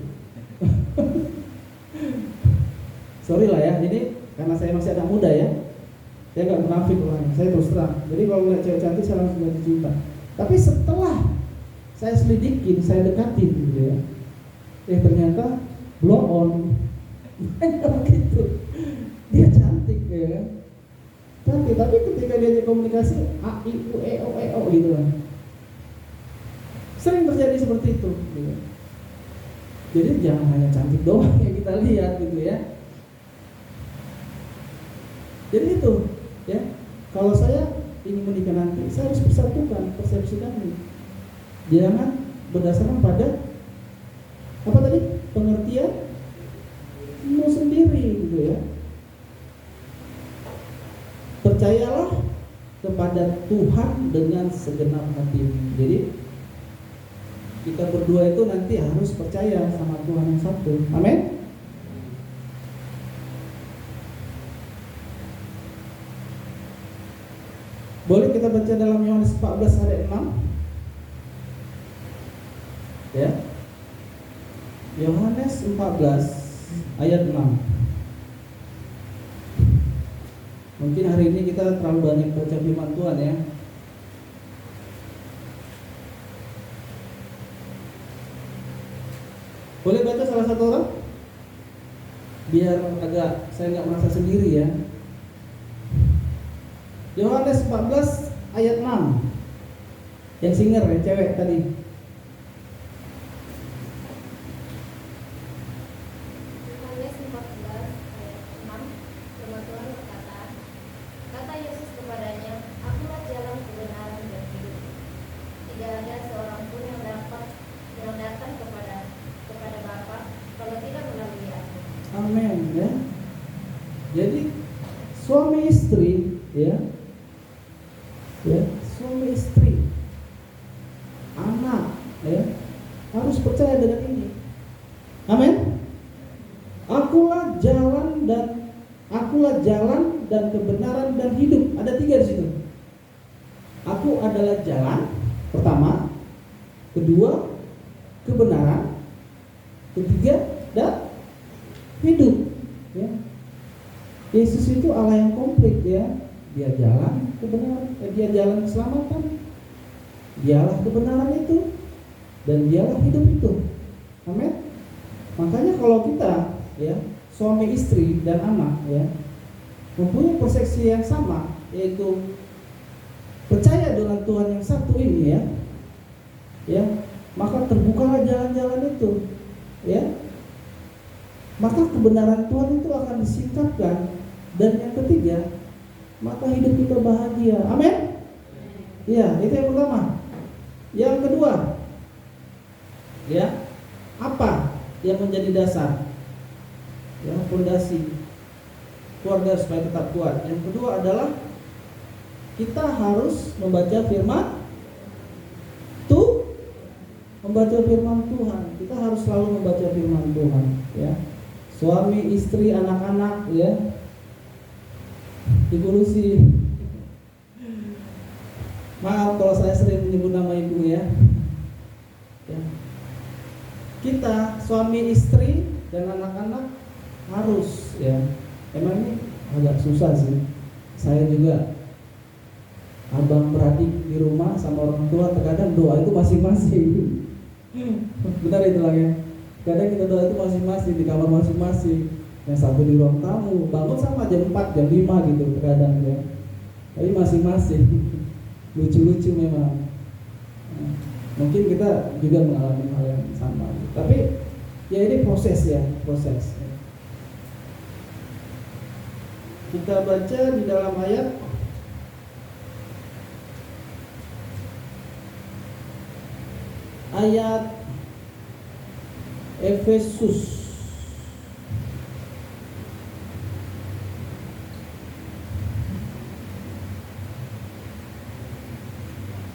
Sorry lah ya, ini karena saya masih anak muda, ya. Saya nggak munafik orangnya, saya terus terang. Jadi kalau ngeliat cewek cantik saya langsung jatuh cinta. Tapi setelah saya selidikin, saya dekatin, gitu ya. Ternyata blow on. Begitu. Dia cantik, ya kan? Cantik, tapi ketika dia komunikasi A, I, U, E, O gitu kan. Sering terjadi seperti itu, gitu. Jadi jangan hanya cantik doang yang kita lihat, gitu ya. Jadi itu, ya. Kalau saya ingin menikah nanti, saya harus persatukan persepsi kami. Jangan berdasarkan pada apa tadi? Pengertian mu sendiri gitu ya. Percayalah kepada Tuhan dengan segenap hati. Jadi kita berdua itu nanti harus percaya sama Tuhan yang satu. Amin. Boleh kita baca dalam Yohanes 14 ayat 6? Ya. Yohanes 14 ayat 6. Mungkin hari ini kita terlalu banyak baca firman Tuhan ya. Boleh baca salah satu orang? Biar agak saya nggak merasa sendiri ya. Yohanes 14 ayat 6. Yang singer ya, cewek tadi. Yohanes 14 ayat 6, firman Tuhan berkata, kata Yesus kepadanya, akulah jalan kebenaran dan hidup. Tidak ada seorang pun yang datang kepada Bapa kalau tidak melalui aku. Amin ya. Jadi suami istri ya, suami istri, anak ya, harus percaya dengan ini. Amin. Akulah jalan dan kebenaran dan hidup. Ada 3 di situ. Aku adalah jalan pertama, kedua kebenaran, ketiga dan hidup ya. Yesus itu Allah yang komplit ya. Dia jalan kebenaran, dia jalan keselamatan, dialah kebenaran itu, dan dialah hidup itu. Amin. Makanya kalau kita ya, suami istri dan anak ya, mempunyai persepsi yang sama, yaitu percaya dengan Tuhan yang satu ini ya, maka terbukalah jalan-jalan itu ya. Maka kebenaran Tuhan itu akan disingkapkan, dan yang ketiga, maka hidup kita bahagia. Amin. Ya, itu yang pertama. Yang kedua, ya, apa yang menjadi dasar, ya, fondasi keluarga supaya tetap kuat? Yang kedua adalah kita harus membaca firman Tuhan. Kita harus selalu membaca firman Tuhan, ya. Suami, istri, anak-anak, ya. Ibu Lucy, maaf kalau saya sering menyebut nama ibu ya. Kita suami, istri, dan anak-anak harus ya. Emang ini agak susah sih. Saya juga abang beradik di rumah sama orang tua, terkadang doa itu masing-masing. Benar itu lah ya. Kadang kita doa itu masing-masing di kamar masing-masing. Yang satu di ruang tamu, bangun sama jam 4, jam 5 gitu terkadang ya. Tapi masing-masing. Lucu-lucu memang. Mungkin kita juga mengalami hal yang sama. Tapi ya ini proses ya, proses. Kita baca di dalam ayat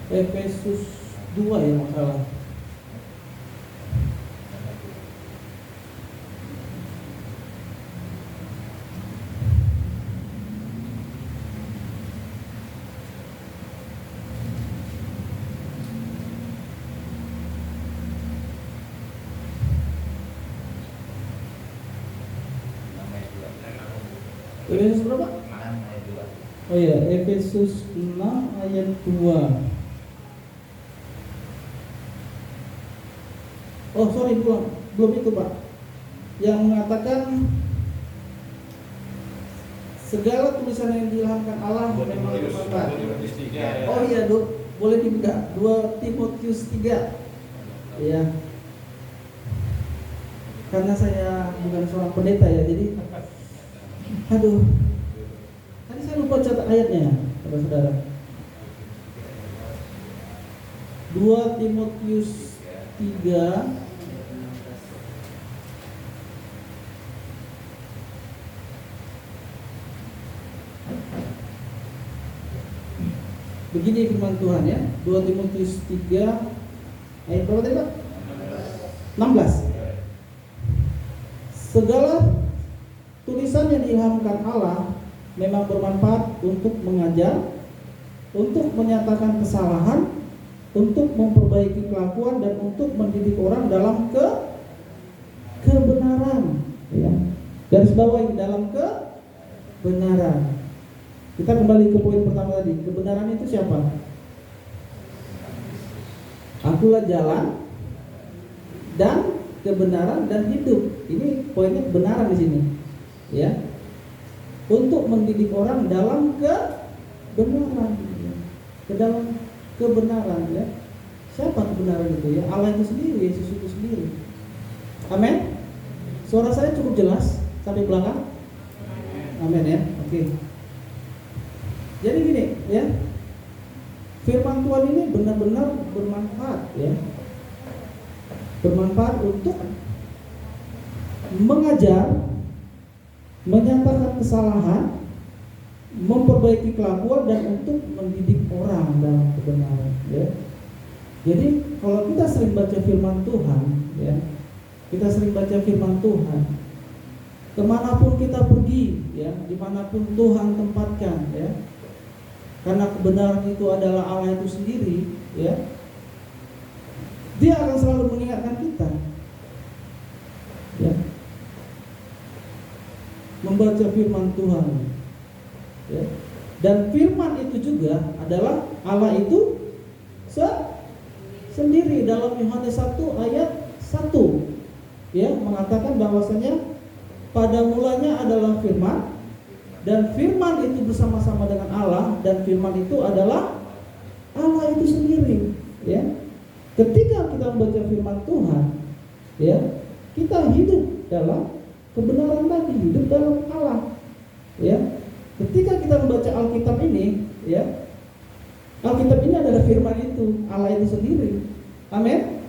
Efesus 2 ya masalah. Efesus berapa? Oh iya, Efesus 6 ayat 2. Oh sorry, belum itu Pak. Yang mengatakan segala tulisan yang diilhamkan Allah memang bermanfaat. Oh iya, boleh dibuka 2 Timotius 3. Ya. Karena saya bukan seorang pendeta ya, jadi aduh. lupa catat ayatnya, saudara-saudara. 2 Timotius 3 begini firman Tuhan ya. 2 Timotius 3 ayat berapa tadi Pak? 16. Segala tulisan yang diilhamkan Allah memang bermanfaat untuk mengajar, untuk menyatakan kesalahan, untuk memperbaiki kelakuan, dan untuk mendidik orang dalam kebenaran. Ya. Garis bawahi dalam kebenaran. Kita kembali ke poin pertama tadi. Kebenaran itu siapa? Akulah jalan dan kebenaran dan hidup. Ini poinnya kebenaran di sini. Ya. Untuk mendidik orang dalam kebenaran. Ke dalam kebenaran ya. Siapa kebenaran itu ya? Allah itu sendiri, Yesus itu sendiri. Amin. Suara saya cukup jelas sampai belakang? Amin ya. Oke. Jadi gini ya. Firman Tuhan ini benar-benar bermanfaat ya. Bermanfaat untuk mengajar, menyatakan kesalahan, memperbaiki kelakuan, dan untuk mendidik orang dalam kebenaran ya. Jadi kalau kita sering baca firman Tuhan ya, kita sering baca firman Tuhan, kemanapun kita pergi ya, dimanapun Tuhan tempatkan ya, karena kebenaran itu adalah Allah itu sendiri ya, Dia akan selalu mengingatkan kita ya, membaca firman Tuhan ya. Dan firman itu juga adalah Allah itu sendiri. Dalam Yohanes 1 ayat 1 ya, mengatakan bahwasanya pada mulanya adalah firman, dan firman itu bersama-sama dengan Allah, dan firman itu adalah Allah itu sendiri ya. Ketika kita membaca firman Tuhan ya, kita hidup dalam kebenaran tadi, hidup dalam Allah ya. Ketika kita membaca Alkitab ini ya, Alkitab ini adalah firman itu, Allah itu sendiri. Amin.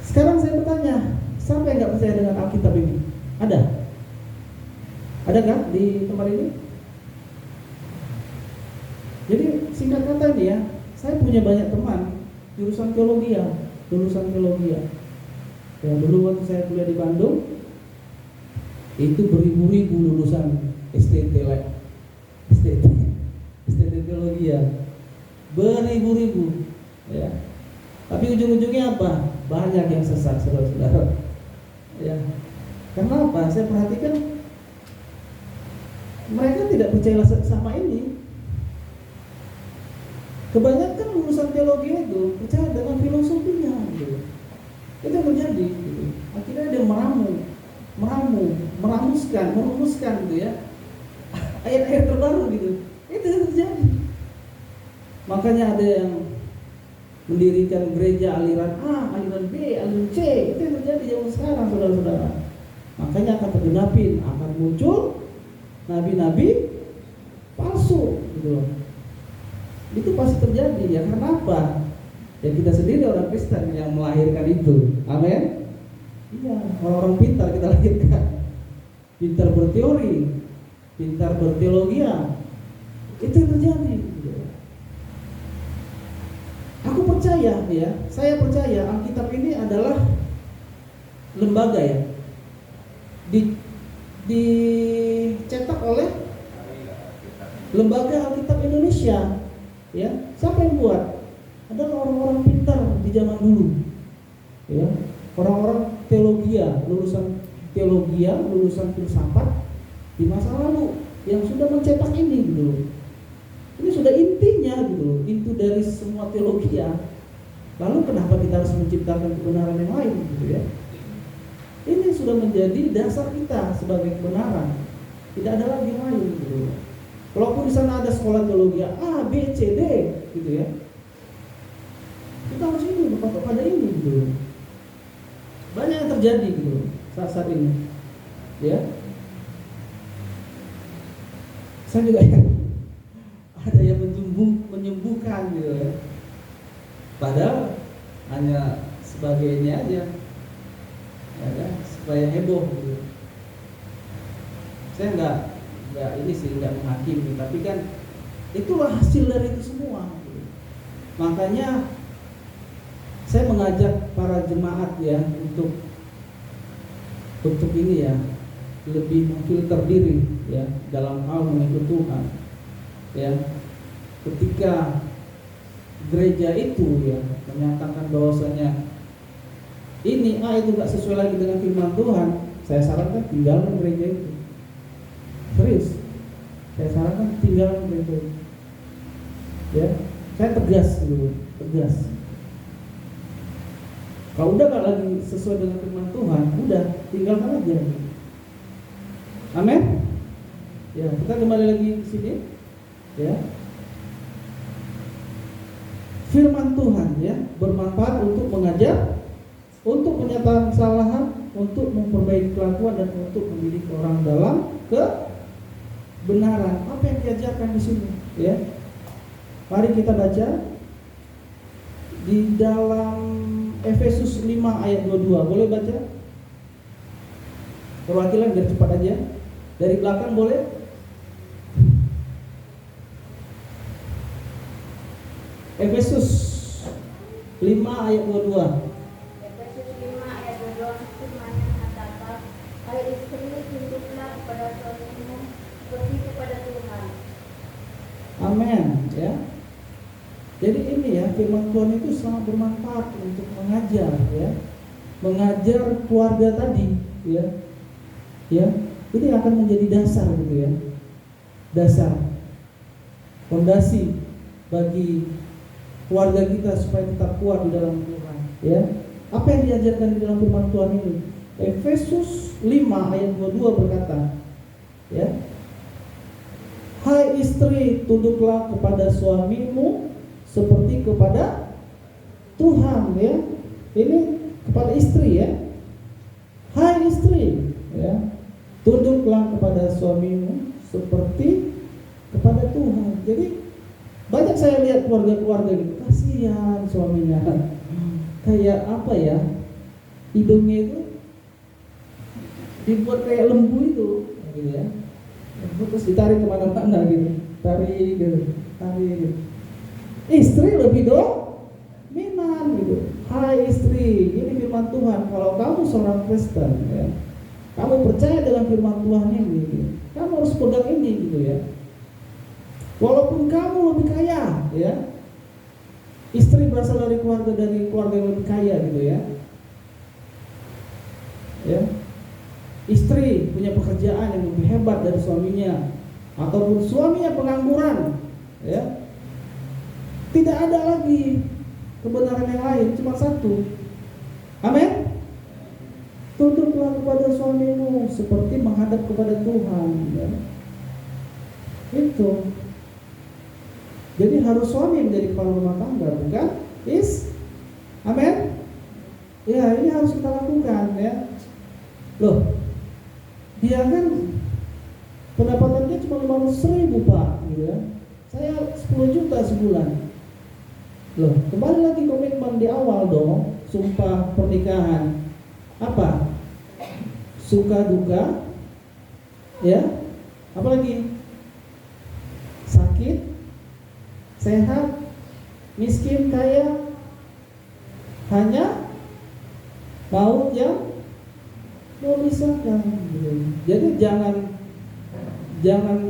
Sekarang saya bertanya, siapa yang gak percaya dengan Alkitab ini? Ada? Adakah di tempat ini? Jadi singkat kata nih ya, saya punya banyak teman jurusan teologi ya. Ya, dulu waktu saya kuliah di Bandung, itu beribu-ribu lulusan STT teologi ya, beribu-ribu ya. Tapi ujung-ujungnya apa? Banyak yang sesat, saudara-saudara ya. Karena apa? Saya perhatikan mereka tidak percaya sama ini. Kebanyakan lulusan teologi itu percaya dengan filosofinya gitu. Itu yang terjadi gitu. Akhirnya dia merumuskan gitu ya, ayat-ayat terbaru gitu. Itu yang terjadi. Makanya ada yang mendirikan gereja aliran A, aliran B, aliran C. Itu yang terjadi zaman sekarang, saudara-saudara. Makanya akan tergenapin, akan muncul nabi-nabi palsu gitu. Itu pasti terjadi ya. Kenapa? Ya kita sendiri orang Kristen yang melahirkan itu. Amin. Iya, orang-orang pintar kita lahirkan. Pintar berteori, pintar berteologia. Itu yang terjadi gitu. Aku percaya ya, saya percaya Alkitab ini adalah lembaga ya, dicetak oleh Lembaga Alkitab Indonesia ya. Siapa yang buat? Adalah orang-orang pintar di zaman dulu ya, orang-orang lulusan teologia, lulusan filsafat di masa lalu yang sudah mencetak ini gitu. Ini sudah intinya gitu, inti dari semua teologi ya. Lalu kenapa kita harus menciptakan kebenaran yang lain gitu ya? Ini sudah menjadi dasar kita sebagai kebenaran. Tidak ada lagi yang lain gitu. Walaupun di sana ada sekolah teologi A, B, C, D gitu ya, kita harus ini berpatok pada ini gitu. Banyak yang terjadi gitu saat ini ya. Saya juga ada yang menyembuhkan gitu ya. Padahal hanya sebagai ini aja, ya kan? Supaya heboh gitu. Saya nggak ini sih, nggak menghakimi, tapi kan itulah hasil dari itu semua gitu. Makanya saya mengajak para jemaat ya untuk ini ya, lebih memfilter diri ya dalam hal mengikut Tuhan ya. Ketika gereja itu ya menyatakan bahwasanya ini itu nggak sesuai lagi dengan firman Tuhan, saya sarankan tinggalkan gereja itu. Serius, saya sarankan tinggalkan gereja itu. Ya, saya tegas dulu, tegas. Kalau udah nggak lagi sesuai dengan firman Tuhan, udah tinggalkan aja. Amin. Ya, kita kembali lagi ke sini. Ya. Firman Tuhan ya bermanfaat untuk mengajar, untuk penyataan kesalahan, untuk memperbaiki kelakuan dan untuk mendidik orang dalam kebenaran. Apa yang diajarkan di sini? Ya. Mari kita baca di dalam Efesus 5 ayat 22. Boleh baca? Perwakilan biar cepat aja. Dari belakang boleh? Efesus 5 ayat 22. Efesus 5 ayat 22 firman yang mengatakan, hai istri, tunduklah kepada suamimu seperti kepada Tuhan. Amin ya. Jadi ini ya, firman Tuhan itu sangat bermanfaat untuk mengajar ya. Mengajar keluarga tadi ya. Ya, ini akan menjadi dasar gitu ya. Dasar fondasi bagi keluarga kita supaya tetap kuat di dalam Tuhan ya. Apa yang diajarkan di dalam firman Tuhan ini? Efesus 5 ayat 22 berkata ya, hai istri, tunduklah kepada suamimu seperti kepada Tuhan ya. Ini kepada istri ya. Hai istri ya, tunduklah kepada suamimu seperti kepada Tuhan. Jadi banyak saya lihat keluarga-keluarga gitu, kasihan suaminya, kayak apa ya, hidungnya itu dibuat kayak lembu itu, gitu ya, terus ditarik kemana-mana gitu, tarik gitu, tarik gitu. Istri lebih dominan gitu. Hai istri, ini firman Tuhan. Kalau kamu seorang Kristen ya, kamu percaya dengan firman Tuhan ini, gitu, kamu harus pegang ini gitu ya. Walaupun kamu lebih kaya, ya, istri berasal dari keluarga yang lebih kaya gitu ya. Ya, istri punya pekerjaan yang lebih hebat dari suaminya, ataupun suaminya pengangguran, ya, tidak ada lagi kebenaran yang lain, cuma satu. Amin. Tunduklah kepada suamimu seperti menghadap kepada Tuhan. Ya. Itu. Jadi harus suami yang menjadi kepala rumah tangga, bukan amin. Ya, ini harus kita lakukan ya. Loh, dia kan pendapatannya cuma 500.000 Pak, gitu ya. Saya 10 juta sebulan. Loh, kembali lagi komitmen di awal dong, sumpah pernikahan. Apa? Suka duka, ya. Apalagi? Sakit, sehat, miskin, kaya, hanya maut yang memisahkan. Jadi jangan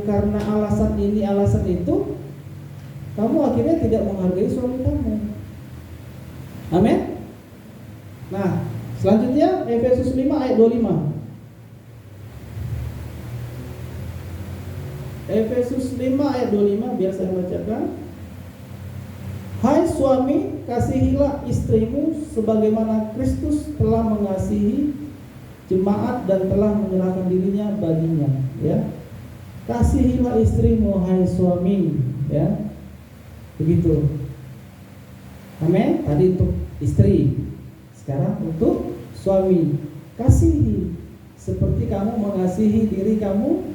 karena alasan ini alasan itu kamu akhirnya tidak menghargai suami kamu. Amin. Nah, selanjutnya Efesus 5 ayat 25. Efesus 5 ayat 25 biar saya bacakan. Hai suami, kasihilah istrimu sebagaimana Kristus telah mengasihi jemaat dan telah menyerahkan dirinya baginya, ya. Kasihilah istrimu hai suami, ya. Begitu. Amin. Tadi untuk istri, sekarang untuk suami. Kasihi seperti kamu mengasihi diri kamu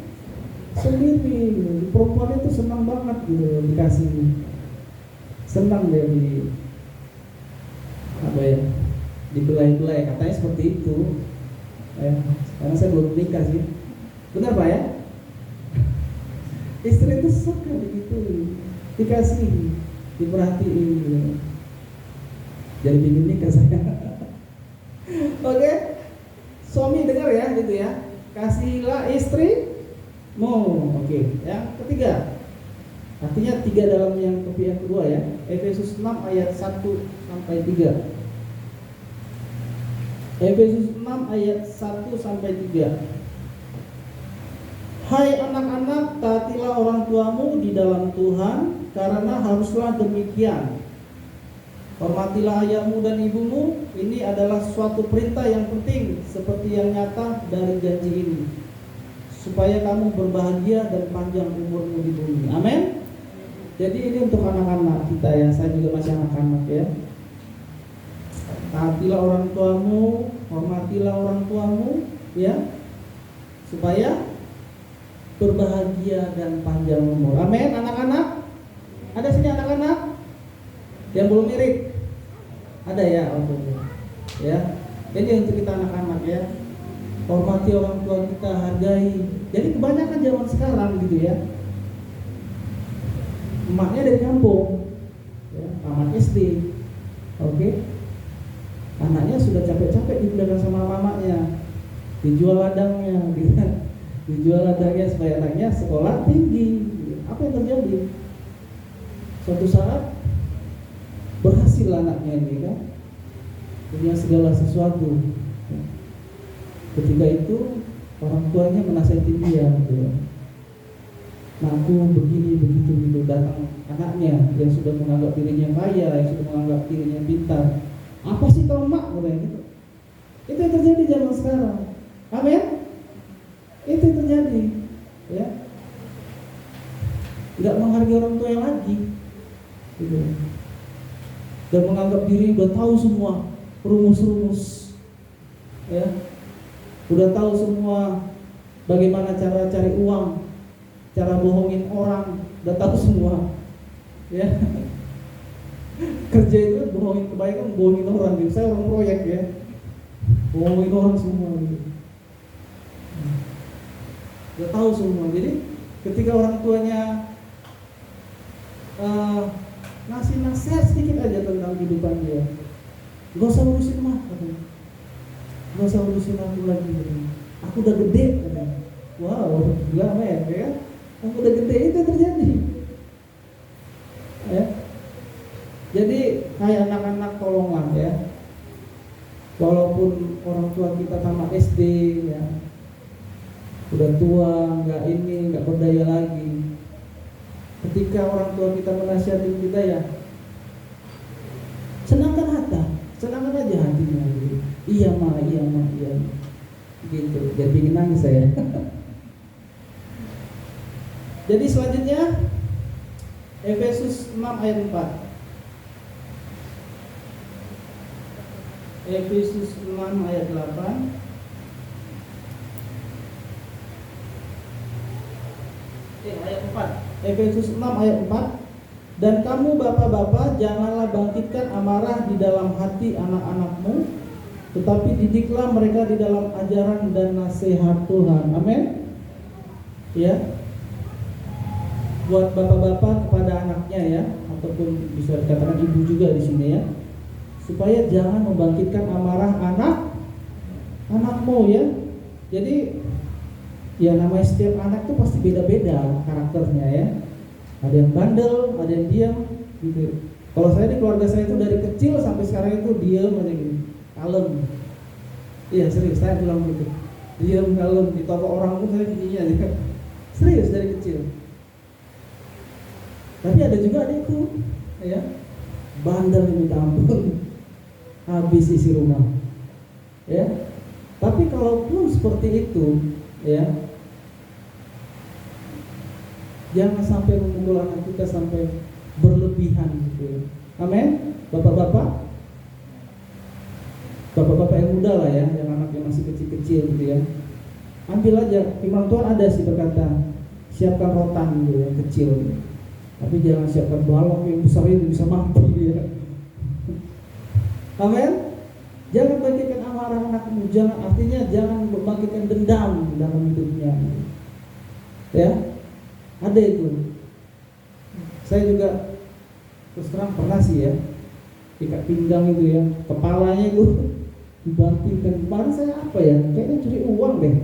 sendiri gitu. Perempuan itu senang banget gitu dikasih, senang dia di apa ya, dibelai-belai, katanya seperti itu ya. Karena saya belum nikah sih, benar Pak ya? Istri itu suka begitu, dikasih, diperhatiin gitu. Jadi bikin nikah saya. Oke, suami dengar ya gitu ya, kasihlah istrimu. Oke, yang ketiga, artinya 3 dalam yang yang kedua ya, Efesus 6 ayat 1 sampai 3. Efesus 6 ayat 1 sampai 3. Hai anak-anak, taatilah orang tuamu di dalam Tuhan, karena haruslah demikian. Hormatilah ayahmu dan ibumu, ini adalah suatu perintah yang penting seperti yang nyata dari janji ini, supaya kamu berbahagia dan panjang umurmu di bumi. Amin. Jadi ini untuk anak-anak kita ya, saya juga masih anak-anak ya. Taatilah orang tuamu, hormatilah orang tuamu ya, supaya berbahagia dan panjang umur. Amin anak-anak. Ada sini anak-anak yang belum mirip? Ada ya, oke. Ya. Ini untuk kita anak-anak ya. Hormati orang tua kita, hargai. Jadi kebanyakan zaman sekarang gitu ya, emaknya dari kampung, ya, tamat SD, oke. Anaknya sudah capek-capek dibelakang sama mamanya, dijual ladangnya, gitu. Dijual ladangnya supaya anaknya sekolah tinggi. Apa yang terjadi? Suatu saat berhasil anaknya ini kan, punya segala sesuatu. Ketika itu orang tuanya menasihati dia gitu. Nah, aku begini begitu gitu. Datang anaknya yang sudah menganggap dirinya kaya, yang sudah menganggap dirinya pintar. Apa sih kau mak? Katanya gitu. Itu yang terjadi zaman sekarang. Amin. Itu yang terjadi ya. Tidak menghargai orang tua yang lagi gitu. Dan menganggap diri udah tahu semua rumus-rumus ya, udah tahu semua bagaimana cara cari uang, cara bohongin orang, udah tahu semua ya. Kerja itu bohongin kebaikan, bohongin orang gitu. Saya orang proyek ya, bohongin orang semua gitu. Udah tahu semua. Jadi ketika orang tuanya ngasih nasihat sedikit aja tentang kehidupan dia, gak usah urusin mah katanya, gak usah urusin aku lagi katanya. Aku udah gede katanya. Wow, gila men ya, aku udah gede. Itu yang terjadi ya. Jadi kayak anak-anak tolonglah ya, walaupun orang tua kita tamat SD ya, udah tua, nggak ini, nggak berdaya lagi. Ketika orang tua kita menasihati kita ya, senangkan aja hatinya gitu. Iya ma, iya gitu. Jadi ingin nangis saya. Jadi selanjutnya Efesus 6 ayat 4. Efesus 6 ayat 8. Ayat 4. Efesus 6 ayat 4. Dan kamu bapak-bapak, janganlah bangkitkan amarah di dalam hati anak-anakmu, tetapi didiklah mereka di dalam ajaran dan nasihat Tuhan. Amin. Ya. Buat bapak-bapak kepada anaknya ya, ataupun bisa dikatakan ibu juga di sini ya, supaya jangan membangkitkan amarah anakmu ya. Jadi ya namanya setiap anak tuh pasti beda-beda karakternya ya. Ada yang bandel, ada yang diam gitu. Kalau saya di keluarga saya itu dari kecil sampai sekarang itu diam aja gitu, kalem. Iya serius, saya bilang gitu, diam kalem. Di toko orang pun saya gini aja. Serius dari kecil. Tapi ada juga adikku ya, bandel minta ampun, habis isi rumah ya. Tapi kalaupun seperti itu ya, jangan sampai memukul anak kita sampai berlebihan gitu. Amin. Bapak-bapak yang muda lah ya, yang anaknya masih kecil-kecil gitu ya, ambil aja. Firman Tuhan ada sih berkata, siapkan rotan gitu yang kecil, tapi jangan siapkan balok yang besar itu bisa mati dia. Amin. Jangan bagikan amarah anakmu, artinya jangan membagikan dendam dalam hidupnya. Ya, ada itu. Saya juga terus terang pernah sih ya, ikat pinggang itu ya, kepalanya itu dibantingkan. Kemarin saya apa ya, kayaknya curi uang deh,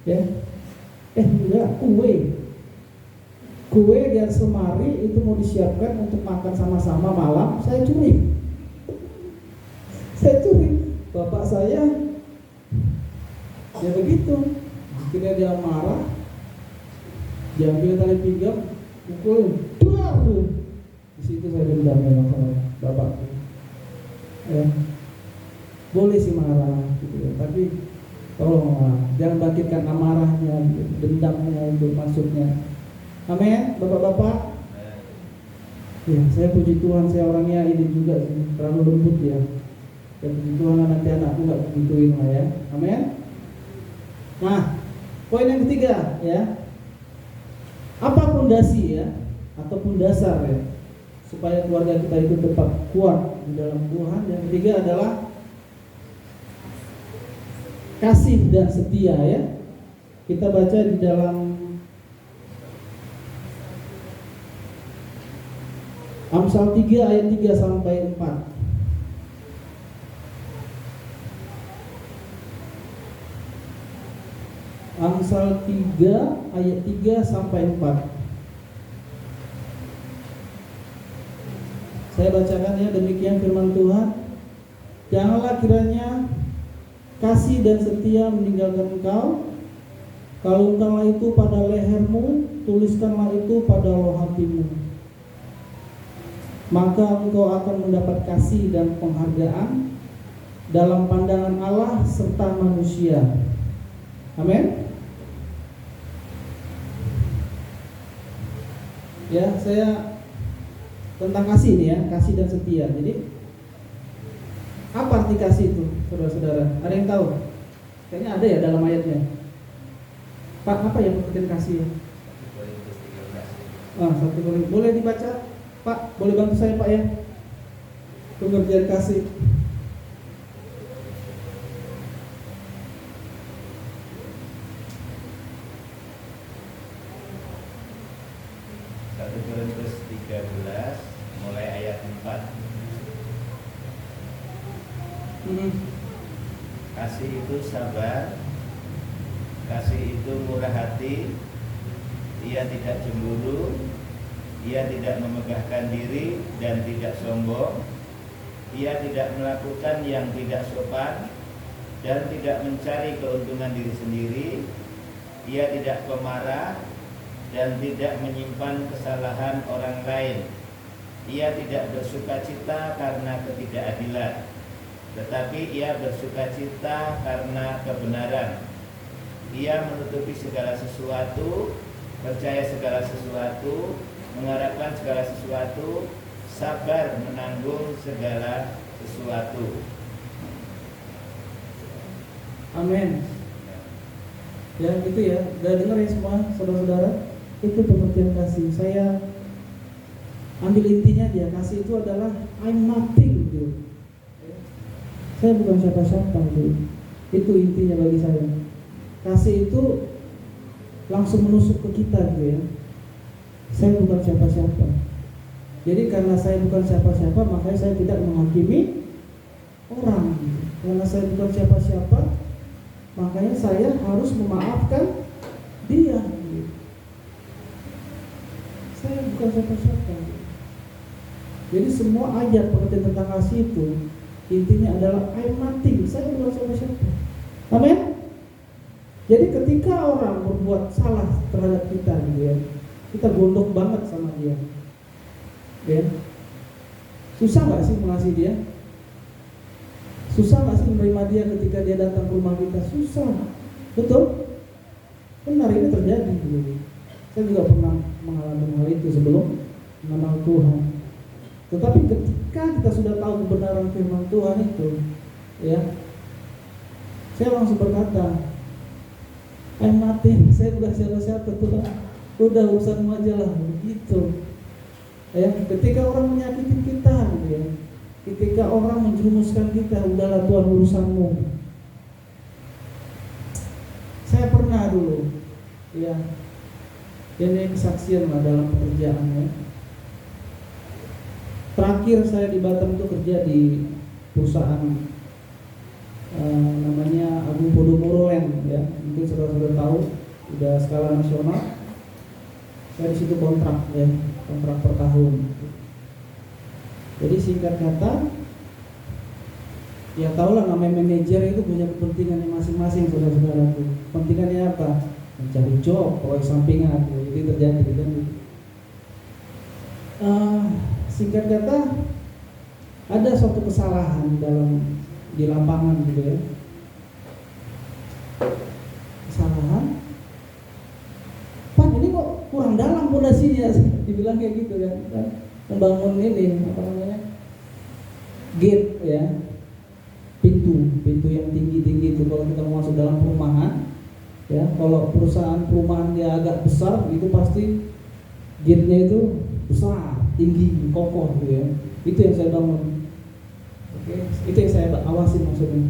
ya. Enggak, kue di atas lemari itu mau disiapkan untuk makan sama-sama malam, saya curi. Bapak saya ya begitu, akhirnya dia marah, dia ambil tali pinggang, pukul, di situ saya dendam memang sama bapak. Ya, boleh sih marah, gitu ya, tapi tolong jangan bangkitkan amarahnya, dendamnya itu maksudnya. Amin, bapak-bapak. Ya, saya puji Tuhan, saya orangnya ini juga terlalu lembut ya. Dan puji Tuhan nanti anakku nggak begituin lah ya. Amin. Nah, poin yang ketiga ya, apa pondasi ya ataupun dasar ya supaya keluarga kita itu tetap kuat di dalam Tuhan. Yang ketiga adalah kasih dan setia ya. Kita baca di dalam Amsal 3 ayat 3 sampai 4. Amsal 3 ayat 3 sampai 4. Saya bacakan ya, demikian firman Tuhan. Janganlah kiranya kasih dan setia meninggalkan engkau. Kalungkanlah itu pada lehermu, tuliskanlah itu pada loh hatimu. Maka engkau akan mendapat kasih dan penghargaan dalam pandangan Allah serta manusia. Amin. Ya, saya tentang kasih nih ya, kasih dan setia. Jadi apa arti kasih itu, saudara-saudara? Ada yang tahu? Kayaknya ada ya dalam ayatnya. Pak, apa yang pengertian kasih? 1 Korintus. Boleh dibaca, Pak? Boleh bantu saya, Pak ya? Pengertian kasih. 1 Korintus 13 mulai ayat 4. Kasih itu sabar, kasih itu murah hati, ia tidak cemburu, ia tidak memegahkan diri dan tidak sombong, ia tidak melakukan yang tidak sopan dan tidak mencari keuntungan diri sendiri, ia tidak pemarah dan tidak menyimpan kesalahan orang lain. Ia tidak bersukacita karena ketidakadilan, tetapi ia bersukacita karena kebenaran. Ia menutupi segala sesuatu, percaya segala sesuatu, mengharapkan segala sesuatu, sabar menanggung segala sesuatu. Amin. Ya gitu ya, udah dengar ya semua saudara-saudara. Itu pengertian kasih. Saya ambil intinya dia, kasih itu adalah I'm nothing gitu. Saya bukan siapa-siapa gitu. Itu intinya bagi saya. Kasih itu langsung menusuk ke kita gitu ya. Saya bukan siapa-siapa. Jadi karena saya bukan siapa-siapa, makanya saya tidak menghakimi orang gitu. Karena saya bukan siapa-siapa, makanya saya harus memaafkan dia gitu. Saya bukan siapa-siapa gitu. Jadi semua ayat pengertian tentang kasih itu intinya adalah I'm nothing, saya bukan siapa-siapa. Amin. Jadi ketika orang berbuat salah terhadap kita gitu ya, kita gondok banget sama dia ya. Susah gak sih mengasihi dia? Susah gak sih menerima dia ketika dia datang ke rumah kita? Susah. Betul? Benar, ini terjadi gitu. Saya juga pernah mengalami hal itu sebelum mengenal Tuhan. Tetapi ketika kita sudah tahu kebenaran firman Tuhan itu ya, saya langsung berkata I'm nothing, saya bukan siapa-siapa Tuhan. udah urusanmu aja lah, gitu. Ya, ketika orang menyakitin kita, gitu ya, ketika orang menjerumuskan kita, udahlah Tuhan urusanmu. Saya pernah dulu, ya, ini kesaksian lah dalam pekerjaannya. Terakhir saya di Batam itu kerja di perusahaan namanya Agung Podomoro Land, ya, mungkin saudara-saudara tahu, udah skala nasional. Saya di situ kontrak, ya, kontrak per tahun. Jadi singkat kata, ya tahulah namanya manajer itu punya kepentingannya masing-masing, saudara-saudaraku. Kepentingannya apa? Mencari job, proyek sampingan, itu terjadi kan. Singkat kata, ada suatu kesalahan di lapangan gitu ya. Kesalahan. Pak, ini kok kurang dalam pondasinya, dibilang kayak gitu kan. Membangun ini apa namanya? Gate ya. Pintu yang tinggi-tinggi itu kalau kita mau masuk dalam perumahan, ya, kalau perusahaan perumahan dia agak besar itu pasti gate-nya itu besar, tinggi, kokoh gitu ya. Itu yang saya bangun. Oke, itu yang saya awasin maksudnya.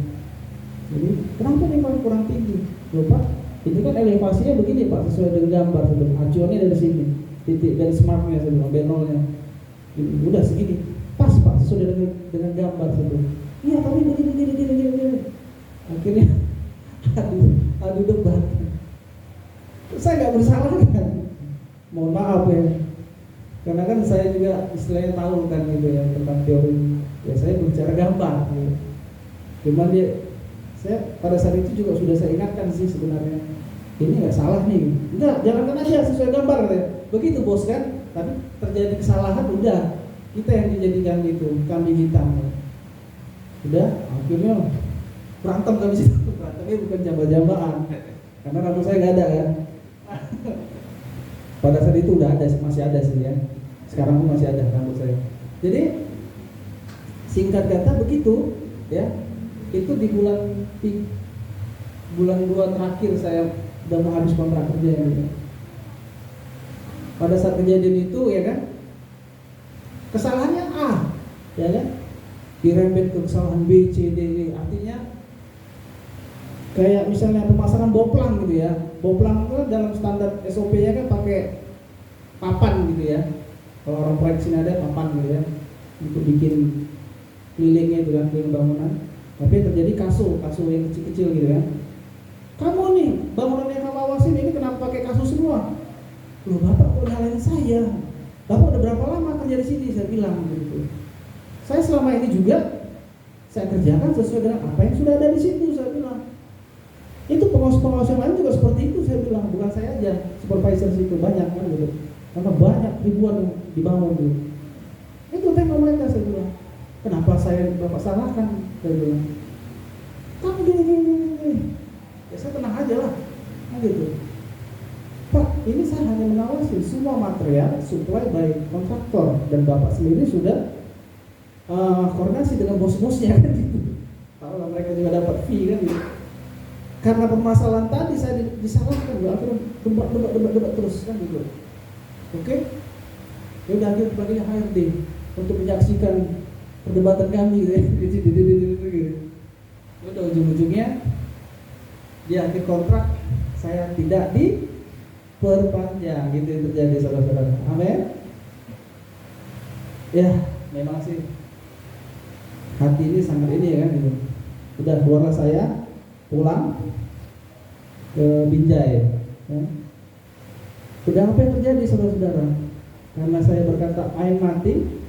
Jadi kenapa nih Pak kurang tinggi? Loh Pak, ini kan elevasinya begini Pak, sesuai dengan gambar sebelum acuannya dari sini, titik benchmarknya sebelum B0-nya. Udah segini, pas Pak, sesuai dengan gambar sebelum. Iya tapi begini. Akhirnya adu debat. Saya nggak bersalah kan, mohon maaf ya, karena kan saya juga istilahnya tahu kan gitu ya tentang teori. Ya saya berbicara gambar. Ya. Cuman saya pada saat itu juga sudah saya ingatkan sih sebenarnya, ini nggak salah nih, enggak, jalankan aja sesuai gambar ya. Begitu bos kan, tapi terjadi kesalahan udah kita yang dijadikan itu kambing hitam. Udah akhirnya berantem kami situ, berantemnya bukan jambak-jambakan karena rambut saya nggak ada kan. Pada saat itu udah ada, masih ada sih ya, sekarang pun masih ada rambut saya. Jadi singkat kata begitu ya, itu di bulan 2 terakhir saya udah mau habis kontrak kerja gitu. Pada saat kejadian itu ya kan, kesalahannya A ya kan, dirembet ke kesalahan B, C, D, E. Artinya kayak misalnya pemasangan boplang gitu ya. Boplang itu dalam standar SOP-nya kan pakai papan gitu ya. Kalau orang proyek sini ada papan gitu ya, untuk bikin kelilingnya itu kan, keliling bangunan. Tapi terjadi kaso yang kecil-kecil gitu ya. Kamu nih, bangunan yang kamu awasin ini kenapa pakai kaso semua? Loh Bapak kok nyalain saya? Bapak udah berapa lama kerja di sini? Saya bilang gitu. Saya selama ini juga saya kerjakan sesuai dengan apa yang sudah ada di situ, saya bilang. Itu pengawas-pengawas yang lain juga seperti itu, saya bilang. Bukan saya aja, supervisor situ banyak kan gitu. Karena banyak ribuan yang dibangun gitu. Itu tema mereka, saya bilang. Kenapa Bapak salahkan? Saya bilang. Kamu gini. Ya saya tenang aja lah. Nah gitu. Pak, ini saya hanya mengawasi semua material supply by kontraktor dan Bapak sendiri sudah koordinasi dengan bos-bosnya kan gitu. Tahu lah mereka juga dapat fee kan gitu. Karena permasalahan tadi saya disalahkan, akhirnya debat terus kan gitu. Oke? Ya udah akhirnya dipanggilnya HRD untuk menyaksikan perdebatan kami gitu. Udah ujung-ujungnya di akhir kontrak saya tidak diperpanjang, gitu yang terjadi saudara-saudara. Amin. Ya, memang sih hati ini sangat ini ya kan gitu. Udah keluarlah saya pulang ke Binjai ya. Udah apa yang terjadi saudara-saudara? Karena saya berkata air mati,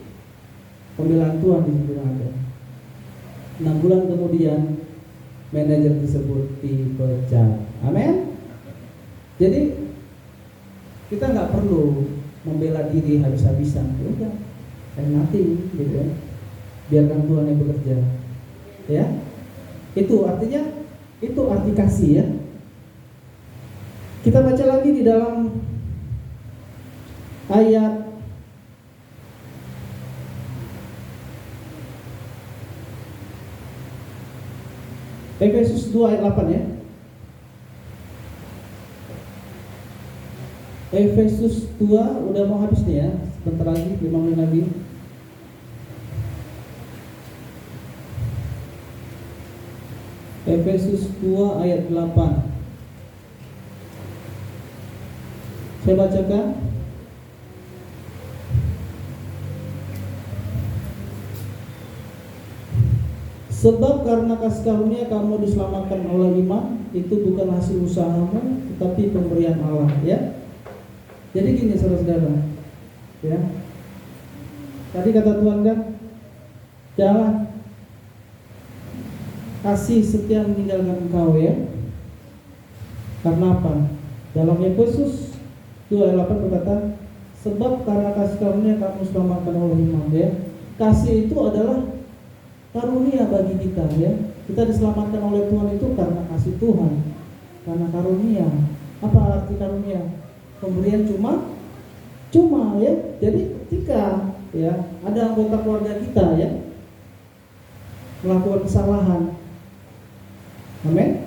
pembelaan Tuhan di situ ada. 6 bulan kemudian manajer tersebut dipecat. Amin. Jadi kita nggak perlu membela diri habis-habisan. Udah, air mati gitu ya. Biarkan Tuhan yang bekerja. Ya. Itu artinya, itu arti kasih ya. Kita baca lagi di dalam ayat Efesus 2 ayat 8 ya. Efesus 2 udah mau habis nih ya. Sebentar lagi, 5 menit lagi. Efesus 2 ayat 8. Saya bacakan. Sebab karena kasih karunia kamu diselamatkan oleh iman, itu bukan hasil usahamu, tetapi pemberian Allah, ya. Jadi gini saudara-saudara, ya. Tadi kata Tuhan kan, jangan kasih setia meninggalkan engkau, ya. Karena apa? Dalam Efesus 2 ayat 8 berkata, sebab karena kasih karunia kamu diselamatkan oleh iman, ya. Kasih itu adalah karunia bagi kita, ya. Kita diselamatkan oleh Tuhan itu karena kasih Tuhan, karena karunia. Apa arti karunia? Pemberian cuma, ya. Jadi ketika ya ada anggota keluarga kita ya melakukan kesalahan, amin,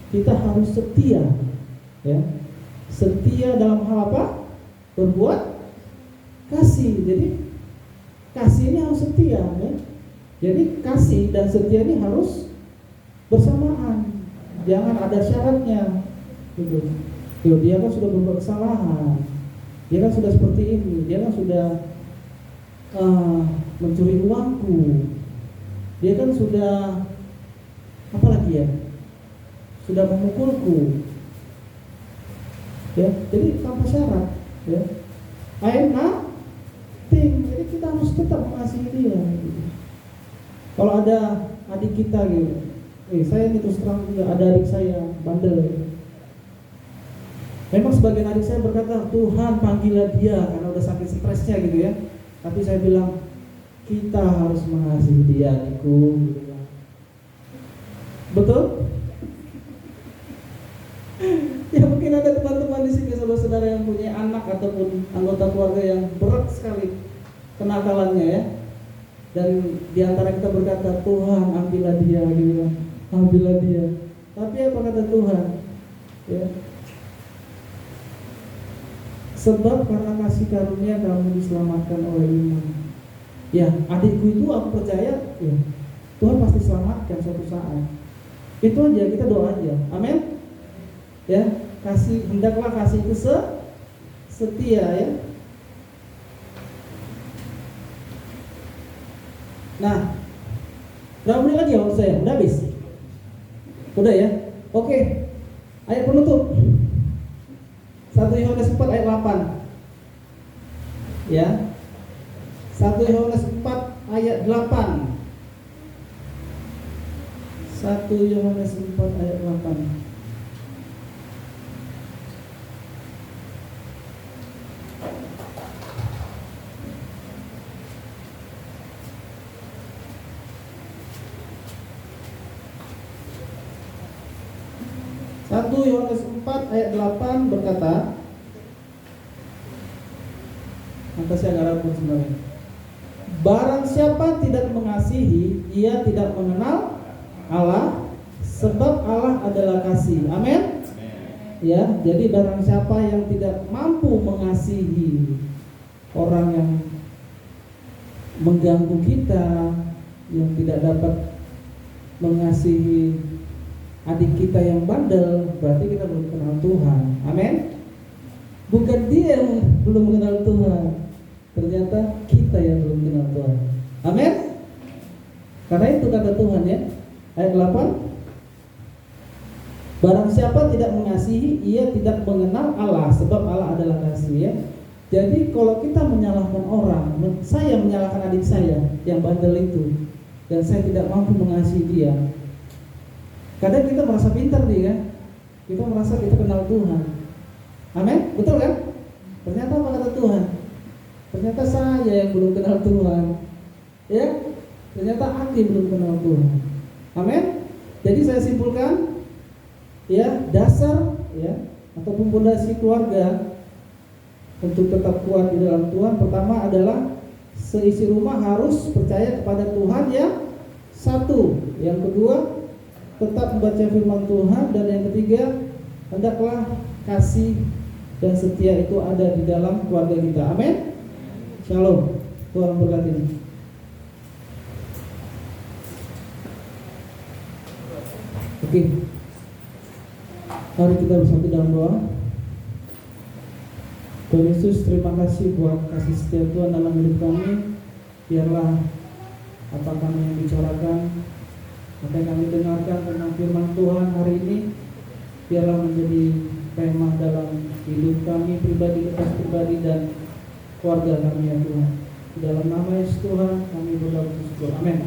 kita harus setia, ya. Setia dalam hal apa? Berbuat kasih. Jadi kasih ini harus setia, ya. Jadi kasih dan setia ini harus bersamaan, jangan ada syaratnya, gitu. Dia kan sudah berbuat kesalahan, dia kan sudah seperti ini, dia kan sudah mencuri uangku, dia kan sudah apa lagi ya, sudah memukulku, ya. Jadi tanpa syarat, ya. Jadi kita harus tetap mengasihi dia. Gitu. Kalau ada adik kita gitu, saya ini terus terang juga ada adik saya bandel. Gitu. Memang sebagian adik saya berkata, Tuhan panggillah dia karena udah sakit stresnya gitu ya. Tapi saya bilang, kita harus mengasihi dia, adikku. Gitu. Betul? Ya mungkin ada teman-teman di sini saudara-saudara yang punya anak ataupun anggota keluarga yang berat sekali kenakalannya ya. Dan diantara kita berkata, Tuhan ambillah dia, gitu, ambillah dia. Tapi apa kata Tuhan? Ya. Sebab karena kasih karunia kamu diselamatkan oleh iman. Ya, adikku itu aku percaya, ya, Tuhan pasti selamatkan suatu saat. Itu aja, kita doa aja. Amin. Ya, hendaklah kasih itu setia ya. Nah, berapa menit lagi waktu saya? Udah habis? Udah ya? Oke. Ayat penutup 1 Yohanes 4 ayat 8. Ya. 1 Yohanes 4 ayat 8. 1 Yohanes 4 ayat 8. Yohanes 4 ayat 8 berkata, maka saya agak ragu sebenarnya. Barang siapa tidak mengasihi, ia tidak mengenal Allah, sebab Allah adalah kasih. Amin. Ya, jadi barang siapa yang tidak mampu mengasihi orang yang mengganggu kita, yang tidak dapat mengasihi adik kita yang bandel, berarti kita belum kenal Tuhan. Amin. Bukan dia yang belum mengenal Tuhan, ternyata kita yang belum mengenal Tuhan. Amin. Karena itu kata Tuhan ya, ayat 8. Barang siapa tidak mengasihi, ia tidak mengenal Allah, sebab Allah adalah kasih ya. Jadi kalau kita menyalahkan orang, saya menyalahkan adik saya yang bandel itu, dan saya tidak mampu mengasihi dia, kadang kita merasa pintar nih kan, kita merasa kita kenal Tuhan. Amin, betul kan? Ternyata apa kata Tuhan? Ternyata saya yang belum kenal Tuhan, ya. Ternyata aku belum kenal Tuhan. Amin. Jadi saya simpulkan, ya, dasar ya ataupun fondasi keluarga untuk tetap kuat di dalam Tuhan, pertama adalah seisi rumah harus percaya kepada Tuhan yang satu. Yang kedua, tetap membaca firman Tuhan, dan yang ketiga, hendaklah kasih dan setia itu ada di dalam keluarga kita. Amin. Shalom. Tuhan berkati. Oke. Mari kita bersatu dalam doa. Tuhan Yesus, terima kasih buat kasih setia Tuhan dalam hidup kami. Biarlah apa kami yang bicarakan, apa yang kami dengarkan tentang firman Tuhan hari ini, biarlah menjadi tema dalam hidup kami pribadi, lepas pribadi dan keluarga kami ya Tuhan. Di dalam nama Yesus Tuhan kami berdoa bersyukur. Amin.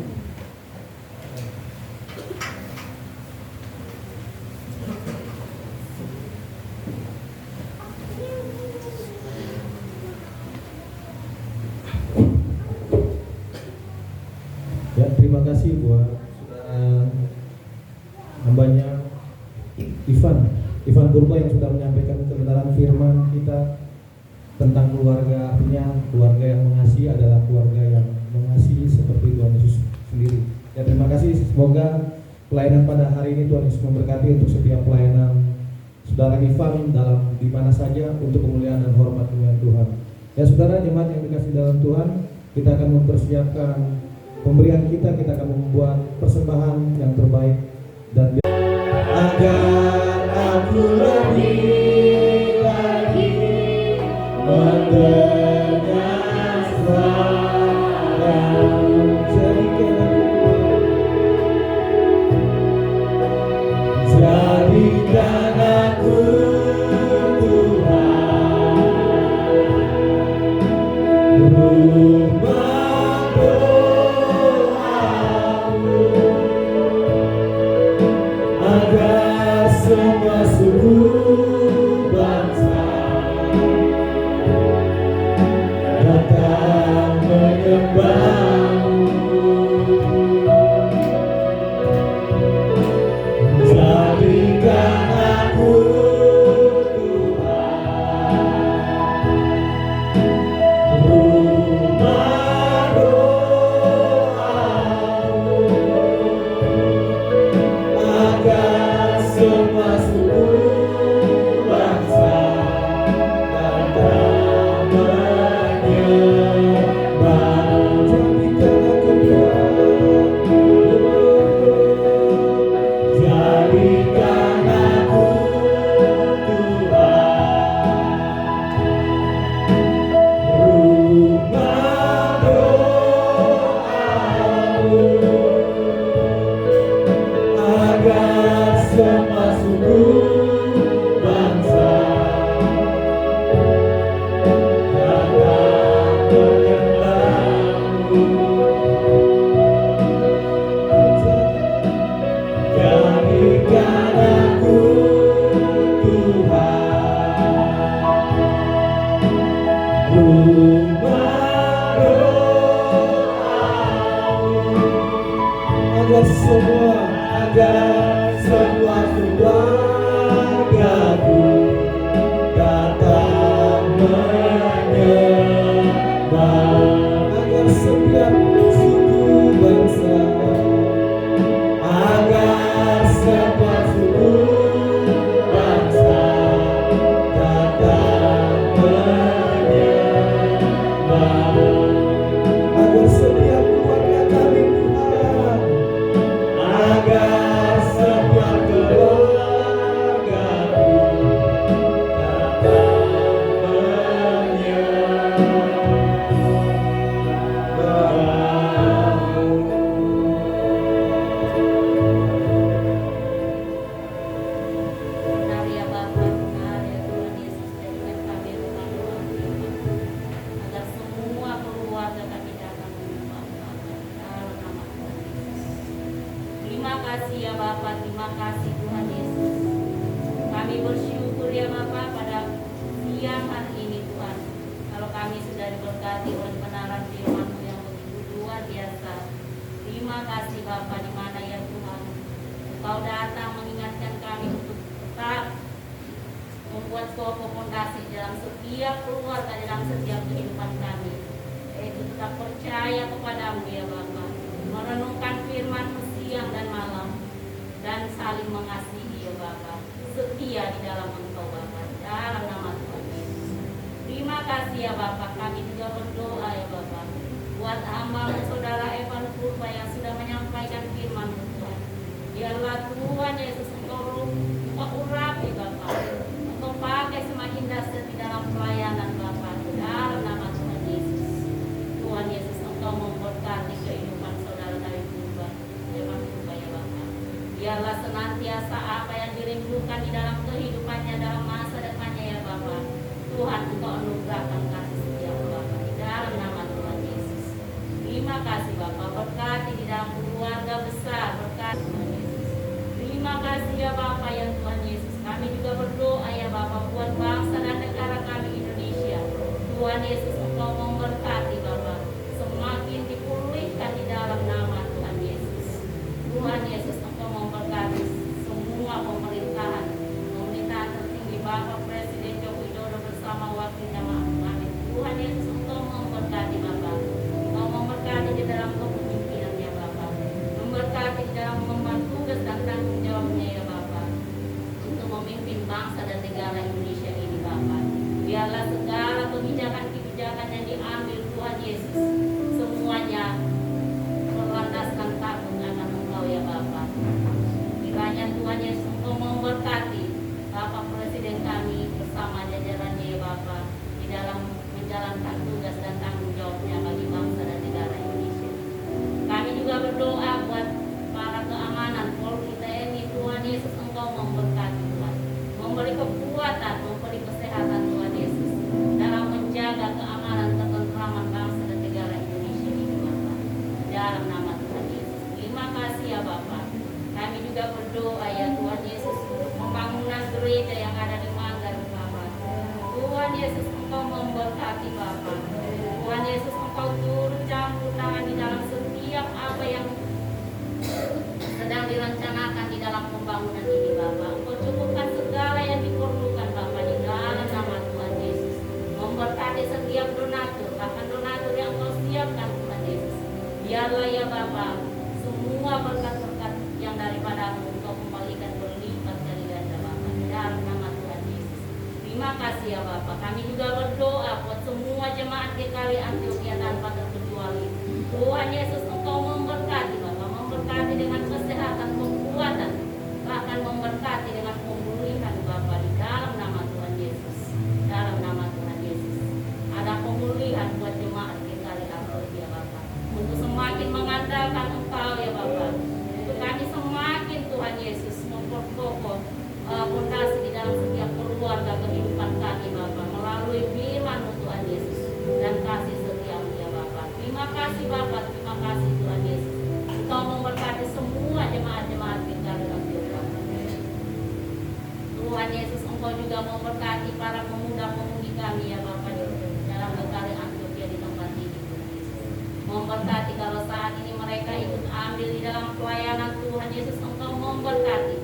Ya, terima kasih buat saudara hambanya Ivan Purba yang sudah menyampaikan kebenaran firman kita tentang keluarga. Artinya keluarga yang mengasihi adalah keluarga yang mengasihi seperti Tuhan Yesus sendiri. Ya, terima kasih. Semoga pelayanan pada hari ini Tuhan Yesus memberkati untuk setiap pelayanan saudara Ivan dalam di mana saja untuk kemuliaan dan hormat kemuliaan Tuhan. Ya, saudara jemaat yang dikasih dalam Tuhan, kita akan mempersiapkan pemberian kita akan membuat persembahan yang terbaik dan agar aku lebih lagi mendengar suara-Mu, jadikan aku Tuhan rumah doamu, agar semua suku bangsa datang menyembah-Mu. Jadikan aku Tuhan rumah doamu, agar semua suku bangsa datang menyembah-Mu. Jadikan aku rumah doamu, agar semua suku bangsa datang menyembah-Mu. Jadikan aku Tuhan rumah doamu, agar semua keluargaku datang menyembah, agar setiap suku bangsa, agar semua suku bangsa datang menyembah, agar setiap keluarga kami Tuhan, agar setiap keluargaku datang Benar ya Bapa, benar ya Tuhan Yesus, jadikan kami rumah doa agar semua keluarga kami datang menyembah Bapa dalam nama Tuhan Yesus. Terima kasih ya Bapa, terima kasih Tuhan Yesus. Kami bersyukur ya Bapa pada siang hari ini Tuhan, kalau kami sudah diberkati oleh kebenaran firman-Mu yang begitu luar biasa. Terima kasih Bapa, di mana ya Tuhan Engkau datang mengingatkan kami untuk tetap membuat suatu fondasi dalam setiap keluarga, dalam setiap kehidupan kami, yaitu tetap percaya kepadamu ya Bapa, merenungkan firman-Mu siang dan malam, dan saling mengasihi ya Bapa, setia di dalam Engkau Bapa, dalam nama Tuhan Terima kasih ya Bapak, kami juga berdoa ya Bapak buat hamba saudara Evan Purba yang sudah menyampaikan firman Tuhan. Biarlah Tuhan Yesus Engkau urapi Bapak, Engkau pakai semakin dahsyat di dalam pelayanan Bapak, dalam nama Tuhan Yesus. Tuhan Yesus Engkau memberkati kehidupan saudara dari Purba, Evan Purba ya Bapak. Biarlah senantiasa apa yang dirindukan di dalam kehidupannya dalam masa depannya ya Bapak, Tuhan Engkau anugerahkan kasih setia Bapak di dalam nama Tuhan Yesus. Terima kasih Bapak, berkati di dalam keluarga besar, berkati Tuhan Yesus. Terima kasih ya Bapak yang Tuhan Yesus. Kami juga berdoa ya Bapak buat bangsa dan negara kami Indonesia. Tuhan Yesus Engkau memberkati Bapak, semakin dipulihkan di dalam nama Tuhan Yesus. Tuhan Yesus Engkau memberkati semua pemerintahan tertinggi Bapak Presiden Joko Widodo bersama wakilnya Amin. Tuhan Yesus Engkau memberkati Bapak, Engkau memberkati di dalam kepemimpinannya Bapak, memberkati di dalam membantu tugas dan tanggung jawabnya ya Bapak, untuk memimpin bangsa dan negara Indonesia ini Bapak. Biarlah segala kebijakan-kebijakan yang diambil Tuhan Yesus semuanya berlandaskan takut akan Engkau ya Bapak. Kiranya Tuhan Yesus Engkau memberkati Bapak Presiden kami bersama jajarannya ya Bapak di dalam menjalankan tugas dan tanggung jawabnya bagi bangsa dan negara Indonesia. Kami juga berdoa buat para keamanan Polri, TNI. Tuhan Yesus Engkau memberkati Tuhan, memberi kekuatan, memberi kesehatan Tuhan Yesus dalam menjaga keamanan ketentraman bangsa dan negara Indonesia ini Bapak, dalam nama Tuhan Yesus. Terima kasih ya Bapak. Kami juga berdoa ya Tuhan Yesus untuk pembangunan gereja yang ada di Manggar Bapak. Tuhan Yesus Engkau memberkati Bapak. Tuhan Yesus Engkau turut campur tangan di dalam setiap apa yang sedang direncanakan di dalam pembangunan ini Bapak. Engkau cukupkan segala yang diperlukan Bapak di dalam nama Tuhan Yesus. Memberkati setiap donatur, bahkan donatur yang Engkau siapkan Tuhan Yesus. Biarlah ya Bapak, semua berkat-berkat yang daripada Engkau kembalikan berlipat kali ganda Bapak di dalam nama Tuhan Yesus. Terima kasih ya Bapak. Kami juga berdoa buat semua jemaat GKW Antioquia tanpa terkecuali. Tuhan Yesus Engkau memberkati Bapak, memberkati dengan kesehatan, kekuatan, bahkan memberkati dengan pemulihan Bapak di dalam nama Tuhan Yesus. Dalam nama Tuhan Yesus ada pemulihan buat jemaat GKW Antioquia Bapak, untuk semakin mengandalkan Engkau ya Bapak, untuk kami semakin Tuhan Yesus memperkokoh fondasi di dalam setiap keluarga kehidupan kami Bapak, melalui firman Tuhan Yesus dan kasih setia-Mu ya Bapak. Terima kasih Bapak, terima kasih Tuhan Yesus. Engkau memberkati semua jemaat-jemaat GKW Antioquia. Tuhan Yesus Engkau juga memberkati para pemuda-pemudi kami ya Bapak di dalam GKW Antioquia di tempat ini Tuhan Yesus. Memberkati kalau saat ini mereka ikut ambil di dalam pelayanan Tuhan Yesus Engkau memberkati.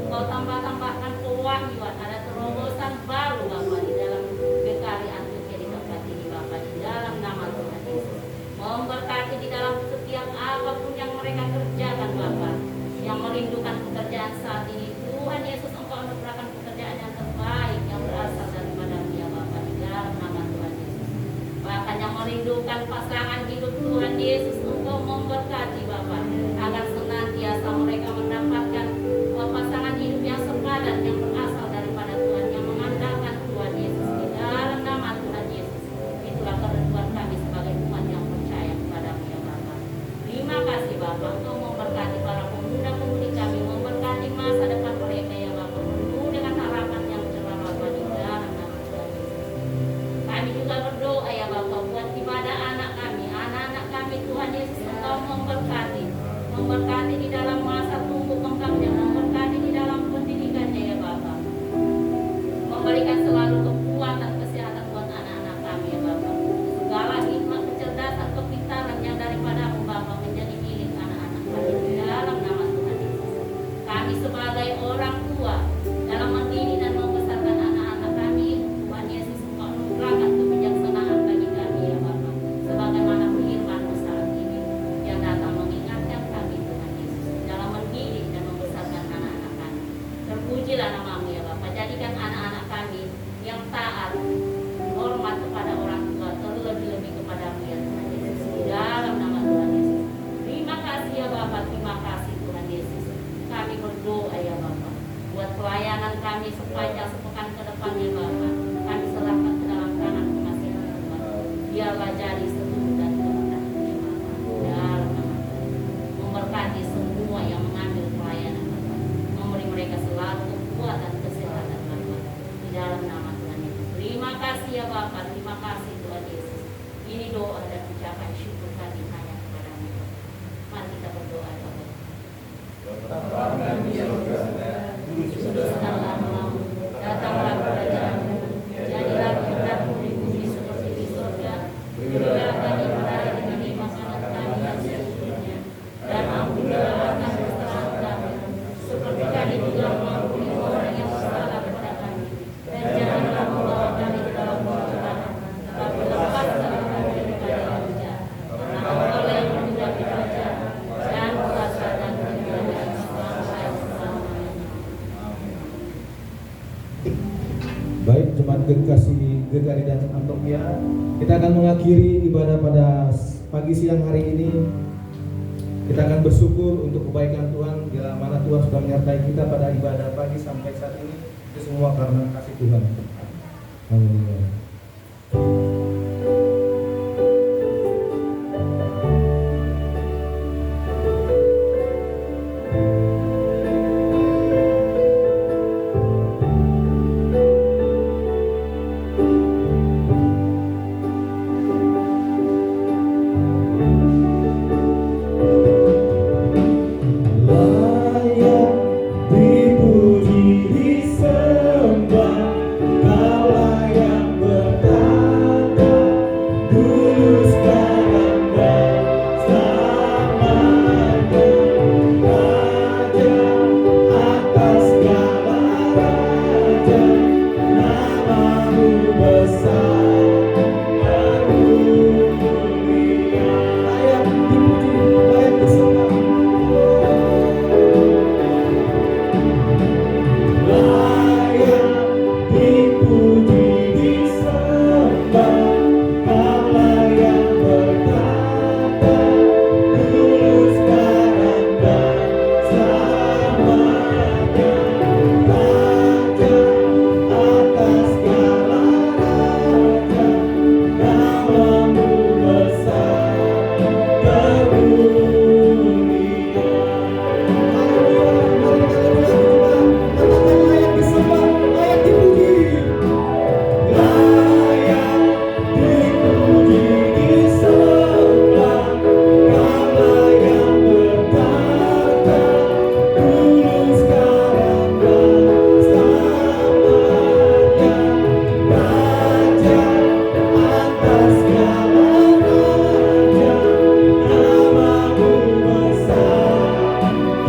Engkau tambah-tambahkan pewahyuan, ada terobosan baru Bapak di dalam GKW Antioquia di tempat ini Bapak, di dalam nama Tuhan Yesus. Memberkati di dalam setiap apapun yang mereka kerjakan Bapak, yang merindukan pekerjaan saat ini. Tuhan Yesus Engkau anugerahkan pekerjaan yang terbaik yang berasal daripada-Mu ya Bapak, di dalam nama Tuhan Yesus. Bahkan yang merindukan pasangan hidup Tuhan Yesus Engkau memberkati Bapak, agar senantiasa mereka mendapatkan pasangan hidup yang sepadan, yang berasal daripada Tuhan, yang mengandalkan Tuhan Yesus di dalam nama Tuhan Yesus. Itulah kerenduan kami sebagai umat yang percaya kepada-Mu ya Bapak. Terima kasih Bapak, Engkau memberkati para pemuda-pemudi kami, memberkati masa depan mereka ya Bapak, penuh dengan harapan yang cerah Bapak di dalam nama Tuhan Yesus. Kami juga berdoa ya Bapak buat ibadah anak kami, anak-anak kami Tuhan Yesus Engkau memberkati, memberkati di dalam masa tumbuh kembangnya, memberkati di dalam pendidikannya ya Bapak, memberikan selalu kekuatan kesehatan buat anak-anak kami ya Bapak. Segala hikmat, kecerdasan, kepintaran yang daripada-Mu Bapak menjadi milik anak-anak kami di dalam nama Tuhan Yesus. Kami sebagai orang tua dalam mendidik dan membesarkan anak-anak kami, Tuhan Yesus Engkau anugerahkan kebijaksanaan bagi kami ya Bapak, sebagaimana firman-Mu saat ini yang datang mengingatkan kami Tuhan Yesus dalam mendidik dan membesarkan anak-anak kami. Terpujilah nama-Mu ya Bapak, jadikan anak-anak kami yang taat, hormat kepada kami sepanjang sepekan ke depannya Bapak. Kami serahkan ke dalam tangan pengasih Tuhan. Biarlah jadi seluruh dan kemudahan Bapak. Dalam nama Tuhan. Memberkati semua yang mengambil pelayanan Bapak. Memberi mereka selalu kekuatan kesehatan Bapak. Di dalam nama Tuhan Yesus. Terima kasih ya Bapak. Terima kasih Tuhan Yesus. Ini doa dan ucapan syukur kami hanya kepada-Mu Bapak. Mari kita berdoa Bapak. Bapa kami yang di surga, Datanglah kerajaan-Mu, jadilah kehendak-Mu di bumi seperti di surga. Berilah kami pada hari ini makanan kami yang secukupnya, dan ampunilah atas kesalahan kami, seperti kami juga mengampuni orang yang bersalah kepada kami. Dan janganlah membawa kami ke dalam pencobaan, tetapi lepaskanlah kami daripada yang jahat. Karena Engkau yang punya kerajaan dan kuasa dan kemuliaan selama-lamanya. Baik jemaat kekasih Gegari dan Antioquia, kita akan mengakhiri ibadah pada pagi siang hari ini. Kita akan bersyukur untuk kebaikan Tuhan bila mana Tuhan sudah menyertai kita pada ibadah pagi sampai saat ini. Itu semua karena kasih Tuhan. Amin. Layak dipuji disembah, Kau layak bertata, dulu sekarang dan selamanya. Raja atas segala raja, nama-Mu besar termulia. Layak dipuji, layak disembah. Layak dipuji disembah, Kau layak bertata, dulu sekarang dan selamanya. Raja atas segala raja, nama-Mu besar termulia. Layak disembah, layak dipuji. Layak dipuji disembah, Kau layak bertata, dulu sekarang dan selamanya. Raja atas segala raja, nama-Mu besar termulia. Nama-Mu besar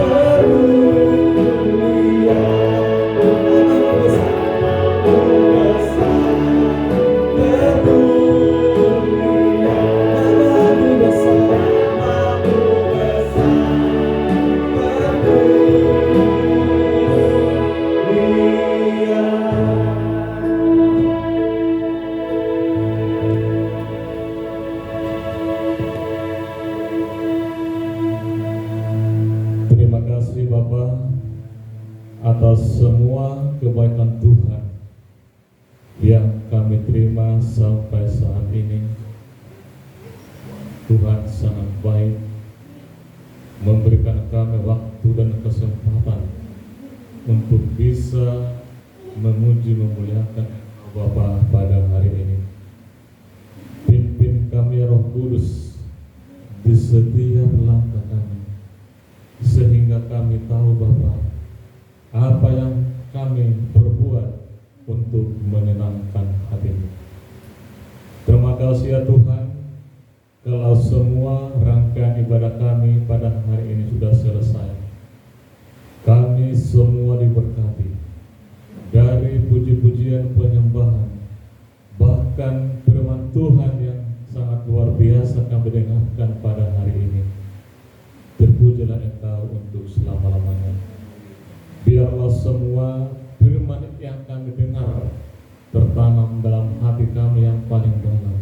termulia. Nama-Mu besar Terima kasih Bapak atas semua kebaikan Tuhan yang kami terima sampai saat ini. Tuhan sangat baik memberikan kami waktu dan kesempatan untuk bisa memuji memuliakan Bapa pada hari ini. Pimpin kami Roh Kudus di setiap langkah kami, sehingga kami tahu Bapa apa yang kami perbuat untuk menyenangkan hati-Mu. Terima kasih ya Tuhan, kalau semua rangkaian ibadah kami pada hari ini sudah selesai. Kami semua diberkati dari puji-pujian penyembahan, bahkan firman Tuhan yang sangat luar biasa kami dengarkan pada hari ini. Terpujilah Engkau untuk selama-lamanya. Biarlah semua firman yang kami dengar tertanam dalam hati kami yang paling dalam,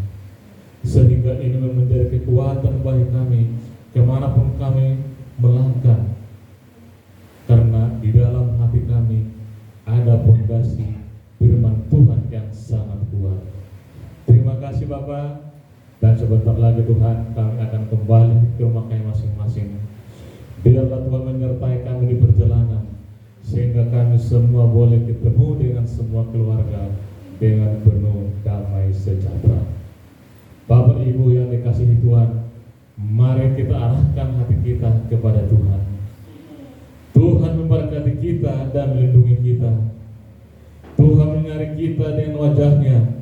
sehingga ini menjadi kekuatan bagi kami kemanapun kami melangkah, karena di dalam hati kami ada Bapa. Dan sebentar lagi Tuhan kami akan kembali ke rumah kami masing-masing. Biarlah Tuhan menyertai kami di perjalanan, sehingga kami semua boleh ketemu dengan semua keluarga dengan penuh damai sejahtera. Bapak Ibu yang dikasihi Tuhan, mari kita arahkan hati kita kepada Tuhan. Tuhan memberkati kita dan melindungi kita. Tuhan menyari kita dengan wajah-Nya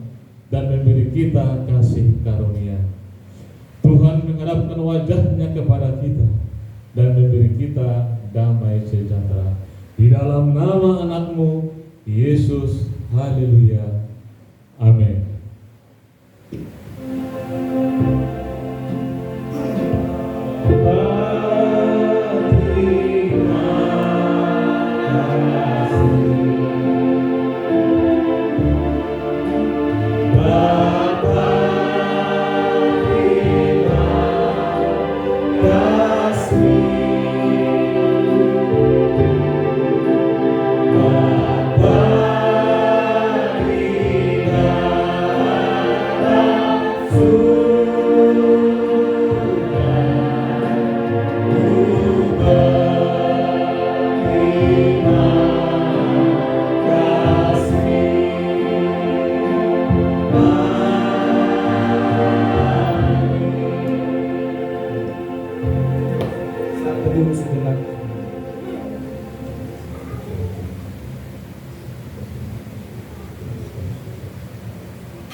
dan memberi kita kasih karunia. Tuhan menghadapkan wajah-Nya kepada kita dan memberi kita damai sejahtera. Di dalam nama anak-Mu Yesus, haleluya, amin.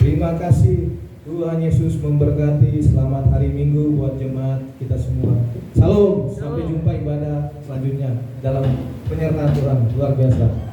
Terima kasih, Tuhan Yesus memberkati. Selamat hari Minggu buat jemaat kita semua. Salam, sampai jumpa ibadah selanjutnya dalam penyertaan Tuhan luar biasa.